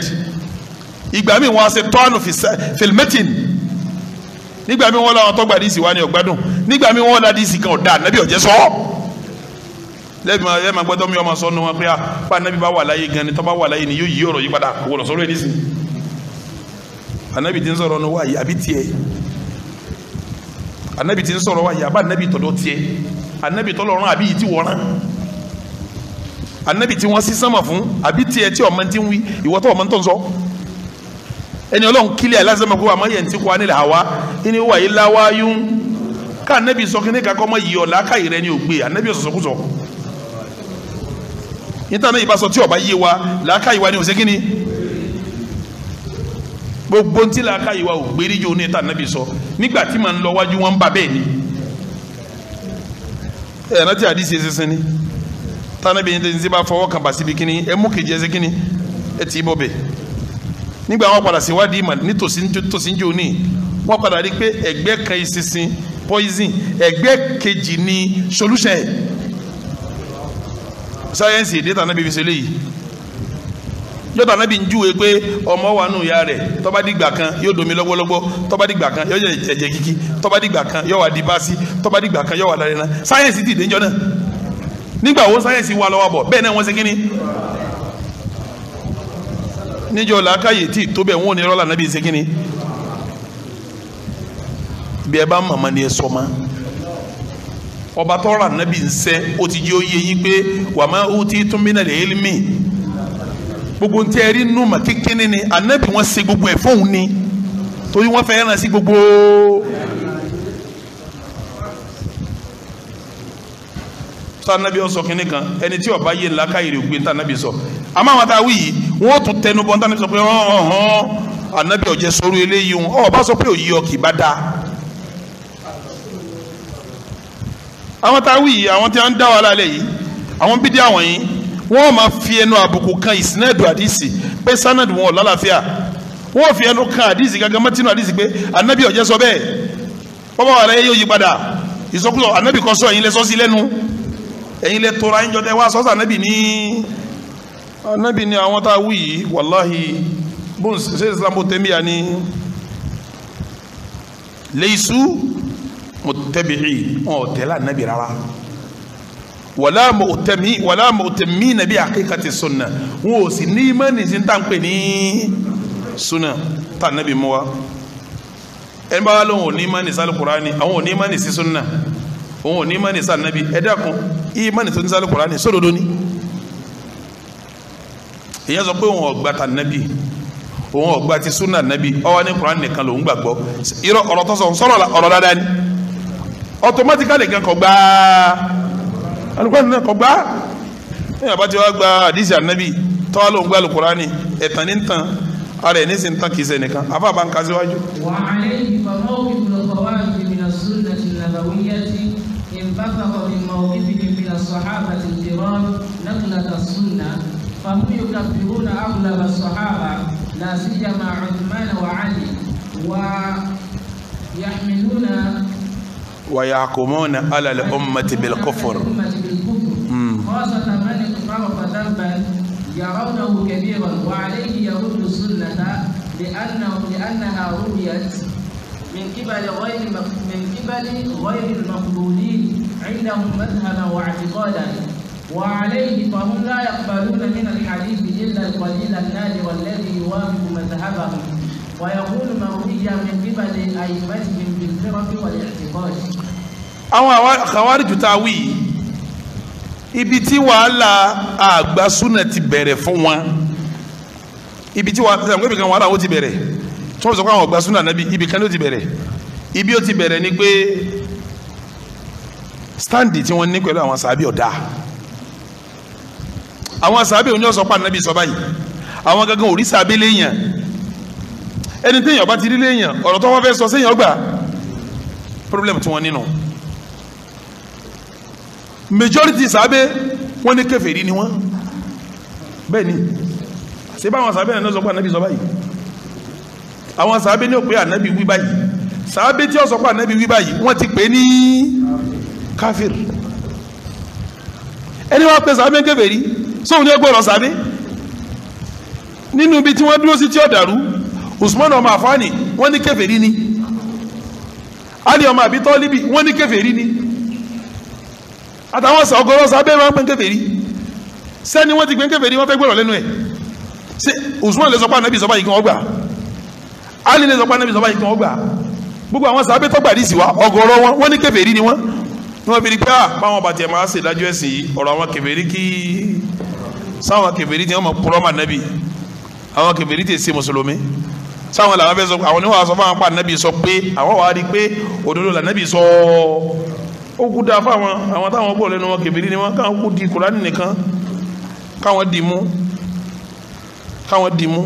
ìgbà míì wọ́n ṣe tọ́ánù fil matin nígbà míì wọ́n làwọn tó gbà díìsì wá ní ọ̀gbádùn nígbà míì wọ́n la díìsì kan ọ̀dà nàbí ọ̀jẹ̀ sọ lẹ́bi máa gbọ́dọ̀ mi ọmọ sọ́nu wọn pé apá nàbí bá wà láyé gan ni tó bá wà láyé ni yóò yí ọ̀rọ̀ yí padà kò wọ́n sọ̀rọ̀ ẹ̀ nísìn anabi ti ń sọ̀rọ̀ ní wáyé àbí tiẹ̀ anabi ti ń sọ̀rọ̀ wáyé àbá anabi tọ̀dọ̀ tiẹ̀ anabi tọ́lọ́run àbí yìí ti wọ̀ràn anabi tí wọ́n sí sánmà fún àbí tiẹ̀ tí ọmọ ti ń wí ìwọ́tọ̀ ọmọ tó ń sọ ẹni ọlọ́run kílẹ̀ aláṣẹ́mọ̀ kó àmọ́ yẹn ti kó anilẹ̀ àwa ẹni wà yìí láwáyún ká anabi sọ kíní kakọ́ mọ́ yìí ọ̀la káyìí rẹ ni ò gbé anabi ọ̀sọ̀sọ̀kúsọ níta náà ìbá sọ tí ọba yé wa làákàyè wa ni ò sé kíní gbogbo ntí làákàyè wa ò gbérí jò ní ìta anabi sọ nígbà tí màá ń lọ wájú wọn ń ba bẹ́ẹ̀ ni ẹ̀ náà ti àdìsí ẹsẹ̀ ni tanabi yẹn tẹ́sí bá fọwọ́ kan bá síbi kíní ẹ mú kejì ẹsẹ̀ kíní ẹ tì í bọ́ bẹ́ẹ̀ nígbà wọn padà síwádìí mà nítòsí ń jò ní wọn padà rí pé ẹgbẹ́ kan ìsinsin poison ẹgbẹ́ kejì ní solution sáyẹ́nsì èdè tànà bíbí ṣe léyìí yọ̀tà náà bí ń júwe pé ọmọ wà nù ya rẹ̀ tọ́ba dìgbà kan yóò domi lọ́gbọ́lọ́gbọ́ tọ́ba dìgbà kan yóò jẹ ẹ̀jẹ̀ kíkí tọ́ba dìgbà kan yóò wà di báàsì tọ́ba dìgbà kan yóò wà lárí náà sáyẹ́nsì ti dé njọ́ náà nígbà wo sáyẹ́nsì wà lọ́wọ́ bọ̀ bẹ́ẹ̀ náà wọ́n ṣe kíní níjọ́ làákàyè tí tó bẹ̀ wọ́n ní rọ́lá nàbí ṣe kíní bí ẹ bá màmá ni ẹ sọ ma ọba tọ́ra nàbí ń sẹ́ ó ti jẹ́ oyè yín pé wà má ó ti tún mí náà lè é mi gbogbo ntẹ ẹrí nù mà kékeré ni anabi wọn ṣe gbogbo ẹ fóun ni torí wọn fẹ́ yẹn sí gbogbo sọ anabi ọsọ kínní kan ẹni tí ọba yé ńlá káyèrè ògbé ntá anabi sọ àmọ́ àwọn tá a wí yìí wọn ò tún tẹnu bọ ntá anabi sọ pé ọhún anabi ọjẹ sọ̀rọ̀ eléyìí wọn ọba sọ pé òyì ọkì bá dáa àwọn tá a wí yìí àwọn tí wọn ń dá wàhálà lẹ yìí àwọn bídí àwọn yìí wọ́n máa fi ẹnu àbùkù kan ìsinẹ́dù àdìsí pé sanadu wọn ò lálàáfíà wọ́n fi ẹnu kan àdìsí gàgà mọ́tínú àdìsí pé anabi ọ̀jẹ́ sọ bẹ́ẹ̀ bọ́bá wà láyé yóò yí padà ìsọkúsọ anabi kan sọ ẹ̀yin lẹ sọ sí lẹ́nu ẹ̀yin lẹ tora ẹ̀yin jọdẹ wá sọ́sọ́ anabi ní àwọn tá a wí yìí wàláhì bóun ṣe islam bó tẹ́míyà ní laysu muttabi'i wọn ò tẹ́lẹ̀ anabi rárá wala mu'tami nabi hakikati sunna wọn ò sì ní imani sí tá n pè ní sunna tá nabi mu wa ẹni bá wà lóhùn ò ní imani sí alukurani àwọn ò ní imani sí sunna òun ò ní imani sí anabi ẹ dákun imani tó ní sí alukurani sódodo ni èyàn sọ pé òun ọgbà tá nabi òun ọgbà ti sunna nabi ọwọ́ ní kurani nìkan lòun gbàgbọ́ irọ́ ọ̀rọ̀ tó sọ sọ̀rọ̀ ọ̀rọ̀ dáadáa ni automatically kan kọ gbáà alùpàdé náà kọ gbá ẹ̀yà bá ti wá gba àdìsí ànábì tọ́wọ́ ló ń gbé alukurani ẹ̀tàn ní tàn ara ẹ̀ ní sì ń tàn kìí sẹ́nìkan afa bá ń ka síwájú. wà á lè fa mawqif al-khawarij min as-sunnah an-nabawiyyah انبثق من موقفهم من الصحابة الكرام نقلة السنة فهم يكفرون أغلب الصحابة لا سيما عثمان وعلي ويحكمون على الأمة بالكفر خاصة من اقترف ذنبا يرونه كبيرا وعليه يرد السنة لأنها رويت من قبل غير المقبولين عندهم مذهبا واعتقادا وعليه فهم لا يقبلون من الحديث إلا القليل النادر الذي يوافق مذهبهم ويقول مرويا من قبل أئمتهم بالفرق والاعتقاد. àwọn Khawarij tá wí ibi tí wàhálà àgbà súnà ti bẹ̀rẹ̀ fún wọn ibi tí wàhálà ó ti bẹ̀rẹ̀ tí wọ́n sọ pé àwọn ọ̀gbà súnà nàbí ibi kan ló ti bẹ̀rẹ̀ ibi ó ti bẹ̀rẹ̀ ni pé standi tí wọ́n ní pẹ̀lú àwọn sàábì ọ̀dà àwọn sàábì òní ọ̀sọ́ pa nàbí sọ báyìí àwọn gangan ò rí sàábì léèyàn ẹni téèyàn bá ti rí léèyàn ọ̀rọ̀ tó wọ́n fẹ́ sọ séèyàn gbà problem tí wọ́n nínú majority sàábì wọ́n ní kèfèrí ni wọ́n bẹ́ẹ̀ ni ṣé báwọn sàábì náà sọ pa nàbí sọ báyìí àwọn sàábé ní òpé ànábì wí báyìí sàábé tí ó sọ pé ànábì wí báyìí wọ́n ti pè ní káfíìr ẹni wọ́n pè sàábé kèfèrí sóhun ní ó gbọ́rọ̀ sàábé nínú ibi tí wọ́n dúró sí tí ó dàrú Usman ọmọ àfáàní wọ́n ní kèfèrí ni Ali ọmọ Abi Tọ́líbì wọ́n ní kèfèrí ni àtàwọn ọgọ́rọ̀ sàábé wọ́n pè kèfèrí sẹ́ni wọ́n ti pè kèfèrí wọ́n fẹ́ gbọ́rọ̀ lẹ́nu ẹ̀ Usman lè sọ pé ànábì sọ báyìí kí wọ́n gbà Ali ní sọpá níbi sọpá yìí kí wọ́n gbà gbogbo àwọn sàbẹ̀ tó gbàdí sí wa ọ̀gọ̀rọ̀ wọn ní kèfèrí ni wọ́n fi rí pé báwọn bàtì ẹ̀ máa ṣe ìdájọ́ ẹ̀sìn yìí ọ̀rọ̀ àwọn kèfèrí kí sáwọn kèfèrí tí wọ́n mọ̀ púrọ́ mà nẹ́bì àwọn kèfèrí tí ì ṣe mùsùlùmí sáwọn làwọn fẹ́ sọ pé àwọn oníwà sọ fáwọn pa nẹ́bì sọ pé àwọn wà á rí pé òdodo là nẹ́bì sọ ó kú dáa fáwọn àwọn táwọn gbọ́ lẹ́nu wọn kèfèrí ni wọ́n káwọn kú di Kùránì nìkan káwọn dì mú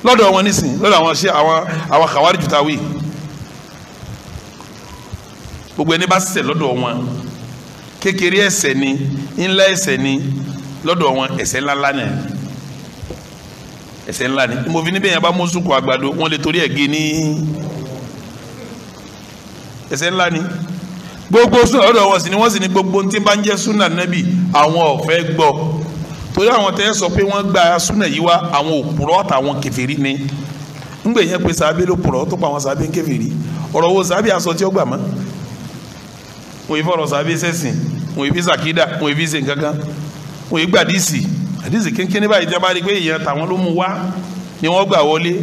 lọ́dọ̀ wọn nísìn lọ́dọ̀ àwọn ṣe àwọn Khawarij tá wí gbogbo ẹni bá ṣẹ̀ lọ́dọ̀ wọn kékeré ẹ̀ṣẹ̀ ni ńlá ẹ̀ṣẹ̀ ni lọ́dọ̀ wọn ẹ̀ṣẹ̀ ńláńlá ni ẹ̀ṣẹ̀ ńlá ni mo fi níbẹ̀ yẹn bá mú sùkú àgbàdo wọn lè torí ẹ̀ gé ní ẹ̀ṣẹ̀ ńlá ni gbogbo súnà lọ́dọ̀ wọn sì ni wọ́n sì ní gbogbo tí bá ń jẹ́ súnà nábì àwọn ò fẹ́ gbọ́ torí àwọn tẹ́ sọ pé wọ́n gba súnà yìí wá àwọn òpùrọ́ àtàwọn kèfèrí ni ńgbè yẹn pé sàbẹ̀ ló pùrọ́ tó pa àwọn sàbẹ̀ ń kèfèrí ọ̀rọ̀ wo sàbẹ̀ aṣọ tí ó gbà mọ́ wọ́n yìí fọ̀rọ̀ sàbẹ̀ sẹ́sìn wọ́n yìí fi sàkídà wọ́n yìí fi ṣe nǹkankan wọ́n yìí gbà àdìsì kínkínní báyìí tí a bá rí pé èèyàn tàwọn ló mú wá ni wọ́n gbà wọlé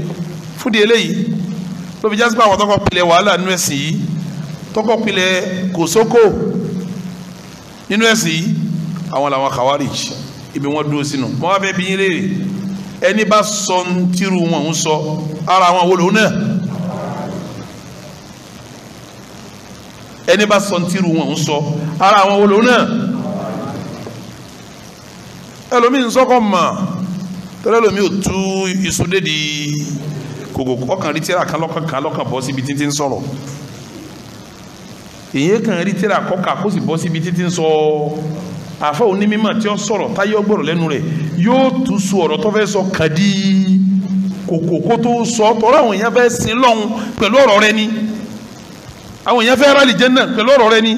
fúdi eléyìí ló fi jásí pé àwọn tọkọ pilẹ̀ wàhálà nínú ẹ̀sìn yìí tọkọ pilẹ̀ kòsókò nínú ẹ̀sìn yìí àwọn làwọn Khawarij ibi wọn dúró sínú mọ wá fẹ́ bí yín léèrè ẹni bá sọ ń tírú wọn ń sọ ara àwọn wo lòun náà ẹni bá sọ ń tírú wọn ń sọ ara àwọn wo lòun náà ẹlòmíì ń sọkọ mọ tẹ́lẹ̀ ẹlòmíì ò tú ìsúdé di kòkò ọkàn rí tíra kan lọ́kàn bọ́ síbi títí ń sọ̀rọ̀ èyí kan rí tíra kọ́kà kó sì bọ́ síbi títí ń sọ àfọ onímọ̀ tí ó sọ̀rọ̀ táyé ọgbọ̀rọ̀ lẹ́nu rẹ̀ yóò tún sọ ọ̀rọ̀ tó fẹ́ sọ kàdí kòkòkò tó sọ tọ́rọ àwọn èèyàn fẹ́ sin lọ́hùn pẹ̀lú ọ̀rọ̀ rẹ ni àwọn èèyàn fẹ́ rálì jẹ́nà pẹ̀lú ọ̀rọ̀ rẹ ni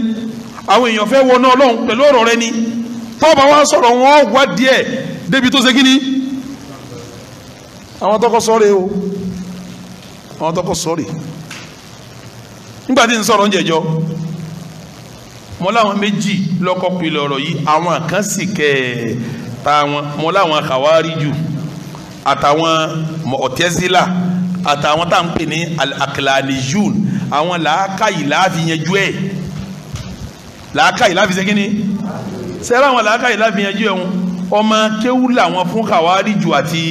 àwọn èèyàn fẹ́ wọná ọlọ́hùn pẹ̀lú ọ̀rọ̀ rẹ ni tọ́ọ̀bà wá sọ̀rọ̀ wọn wá díẹ̀ débi tó ṣe kíní àwọn tọkọ sọ́ọ̀rẹ́ o àwọn tọkọ sọ́ọ̀rẹ́ nígbà tí ń sọ̀rọ̀ ń jẹjọ́ mọ láwọn méjì lọ́kọ́ pilẹ̀ ọ̀rọ̀ yìí àwọn kan sì kẹta wọn mọ láwọn Khawariju àtàwọn Mu'tazila àtàwọn tá à ń pè ní al-Aqlaniyun àwọn làákàyè láàfin yanjú ẹ̀ làákàyè láàfin ṣe kíni sẹ́rẹ́ àwọn làákàyè láàfin yanjú ẹ̀ ọmọ kéwú làwọn fún Khawariju àti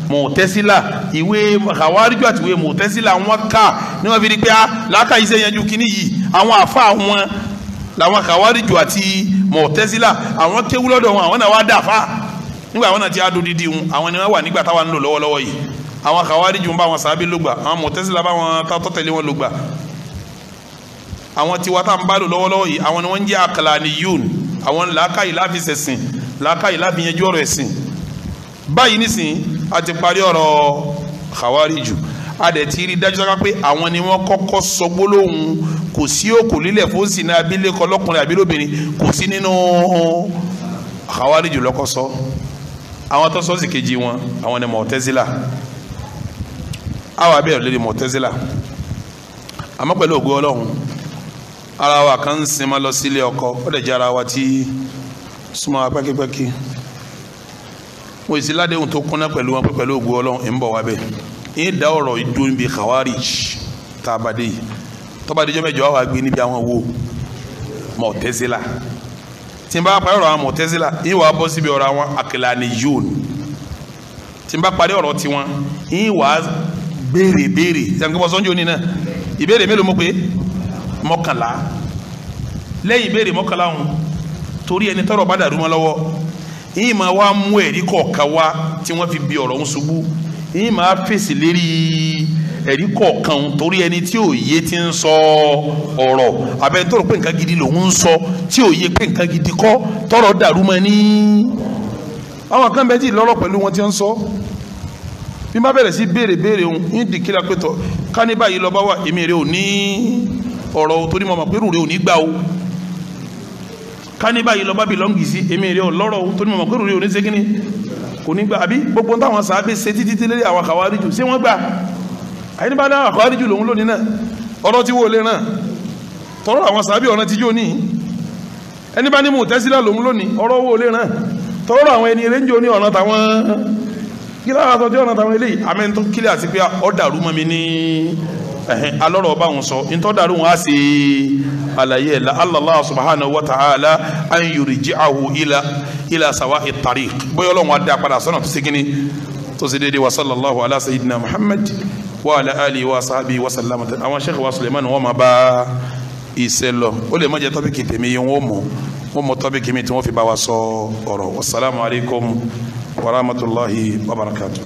Mu'tazila ìwé Khawariju àti ìwé Mu'tazila wọn ká ní wọn fi rí pé làákàyè ṣe yanjú kíní yìí àwọn àfa wọn làwọn Khawariju àti Mu'tazila àwọn kéwú lọ́dọ̀ wọn àwọn náà wá dàfà nígbà wọn náà ti adu dídí wọn àwọn ni wọn wà nígbà táwa ń lò lọ́wọ́lọ́wọ́ yìí àwọn Khawarij ń bá wọn sàábí ló gbà àwọn Mu'tazila bá wọn tó tẹ̀lé wọn ló gbà àwọn tiwa tá ń bá lò lọ́wọ́lọ́wọ́ yìí àwọn ni wọ́n ń jẹ́ aqlaniyun àwọn làákàyè láfi ṣẹ̀sìn làákàyè láfi yanjú ọ̀rọ̀ ẹ̀sìn báyìí nísìn a ti parí ọ̀rọ̀ Khawarij a dẹ̀ ti rí dájú sáká pé àwọn ni wọ́n kọ́kọ́ sọ gbólóhùn kò sí òkò lílẹ̀ fún sí ní abilékọ lọ́kùnrin àbí lóbìnrin kò sí nínú Khawarij lọ́kọ́ sọ àwọn tó sọ sí kejì wọn àwọn ni Mu'tazila àwọn abẹ́rẹ́ lórí Mu'tazila àmọ́ pẹ̀lú ògo Ọlọ́run ara wa kan ń sinmi lọ sílé ọkọ ó dẹ̀ jẹ́ ara wa tí súnmọ́ pẹ́kípẹ́kí mo sì ládéhùn tó kúnná pẹ̀lú wọn pé pẹ̀lú ògo Ọlọ́run ń bọ̀ wá bẹ́ẹ̀ ń dá ọ̀rọ̀ ìdúró níbi Khawarij tá a bá dé yìí tó bá dé jọ́ mẹ́jọ wà gbé níbi àwọn wo Mu'tazila tí n bá parí ọ̀rọ̀ àwọn Mu'tazila yìí wàá bọ́ síbi ọ̀rọ̀ àwọn Aqlaniyun tí n bá parí ọ̀rọ̀ tiwọn yìí wàá béèrè sànkébọ̀ sọ́njọ́ ní náà ìbéèrè mélòó mo pé 11 lẹ́yìn ìbéèrè 11 ọ̀hún torí ẹni tọ́rọ̀ bá dàrú mọ́ lọ́wọ́ yìí máa wá mú ẹ̀rí kọ̀ọ̀kan wá tí wọ́n fi bí ọ̀rọ̀ ń ṣubú yìí máa fèsì lérí ẹ̀rí kọ̀ọ̀kan torí ẹni tí ò yé ti ń sọ ọ̀rọ̀ abẹ́ni tó rò pé nǹkan gidi lòun ń sọ tí ò yé pé nǹkan gidi kọ́ tọ́rọ̀ dàrú mọ́ ní àwọn kan bẹ́ẹ̀ tí lọ́rọ̀ pẹ̀lú wọn ti ń sọ bí má bẹ̀rẹ̀ sí béèrè òun ní dìkíra pẹ̀tọ̀ ká ní báyìí lọ bá wà èmi rẹ̀ ò ní ọ̀rọ̀ torí mọ̀ pé rúurẹ́ ò ní gbà o ká ní báyìí lọ bá bí lọ́ngì sí èmi rẹ̀ ò lọ́rọ̀ torí mọ̀ pé rúurẹ́ ò ní ségíní kò ní gbà àbí gbogbo táwọn sàábé ṣe títí lórí àwọn Khawarij ṣé wọ́n gbà àyíní bá dáhùn Khawarij lòun lónìí náà ọ̀rọ̀ tí wò lè ràn tọ́rọ̀ àwọn sàábé ọ̀rọ̀ tí yóò ní ẹni bá ní Mu'tazila lòun lónìí ọ̀rọ̀ wò lè ràn tọ́rọ̀ àwọn ẹni eréńjọ ní ọ̀nà táwọn kí lára sọ tí ọ̀nà táwọn eléyìí amẹ́ni tó kílẹ̀ àti pé ọ dàrú mọ́ mi ní alọ́rọ̀ ọba wọn sọ in tó dàrú wọn á sì àlàyé ẹ̀ Allah subhanahu wa ta'ala an yurji'ahu ila sawa'i tariq bóyá Ọlọ́run á dá padà sọ́nà tó sì kíní tó sì dédé wa sallallahu ala sayyidina Muhammad wa ala alihi wa sahbihi wa sallama àwọn Sheikh wa Suleiman wọn máa bá iṣẹ́ lọ ó lè má jẹ́ tọ́bíkì tèmi yẹn wọ́n mọ̀ tọ́bíkì mi tí wọ́n fi bá wa sọ ọ̀rọ̀ wassalamu alaikum wa rahmatullahi wa barakatuh.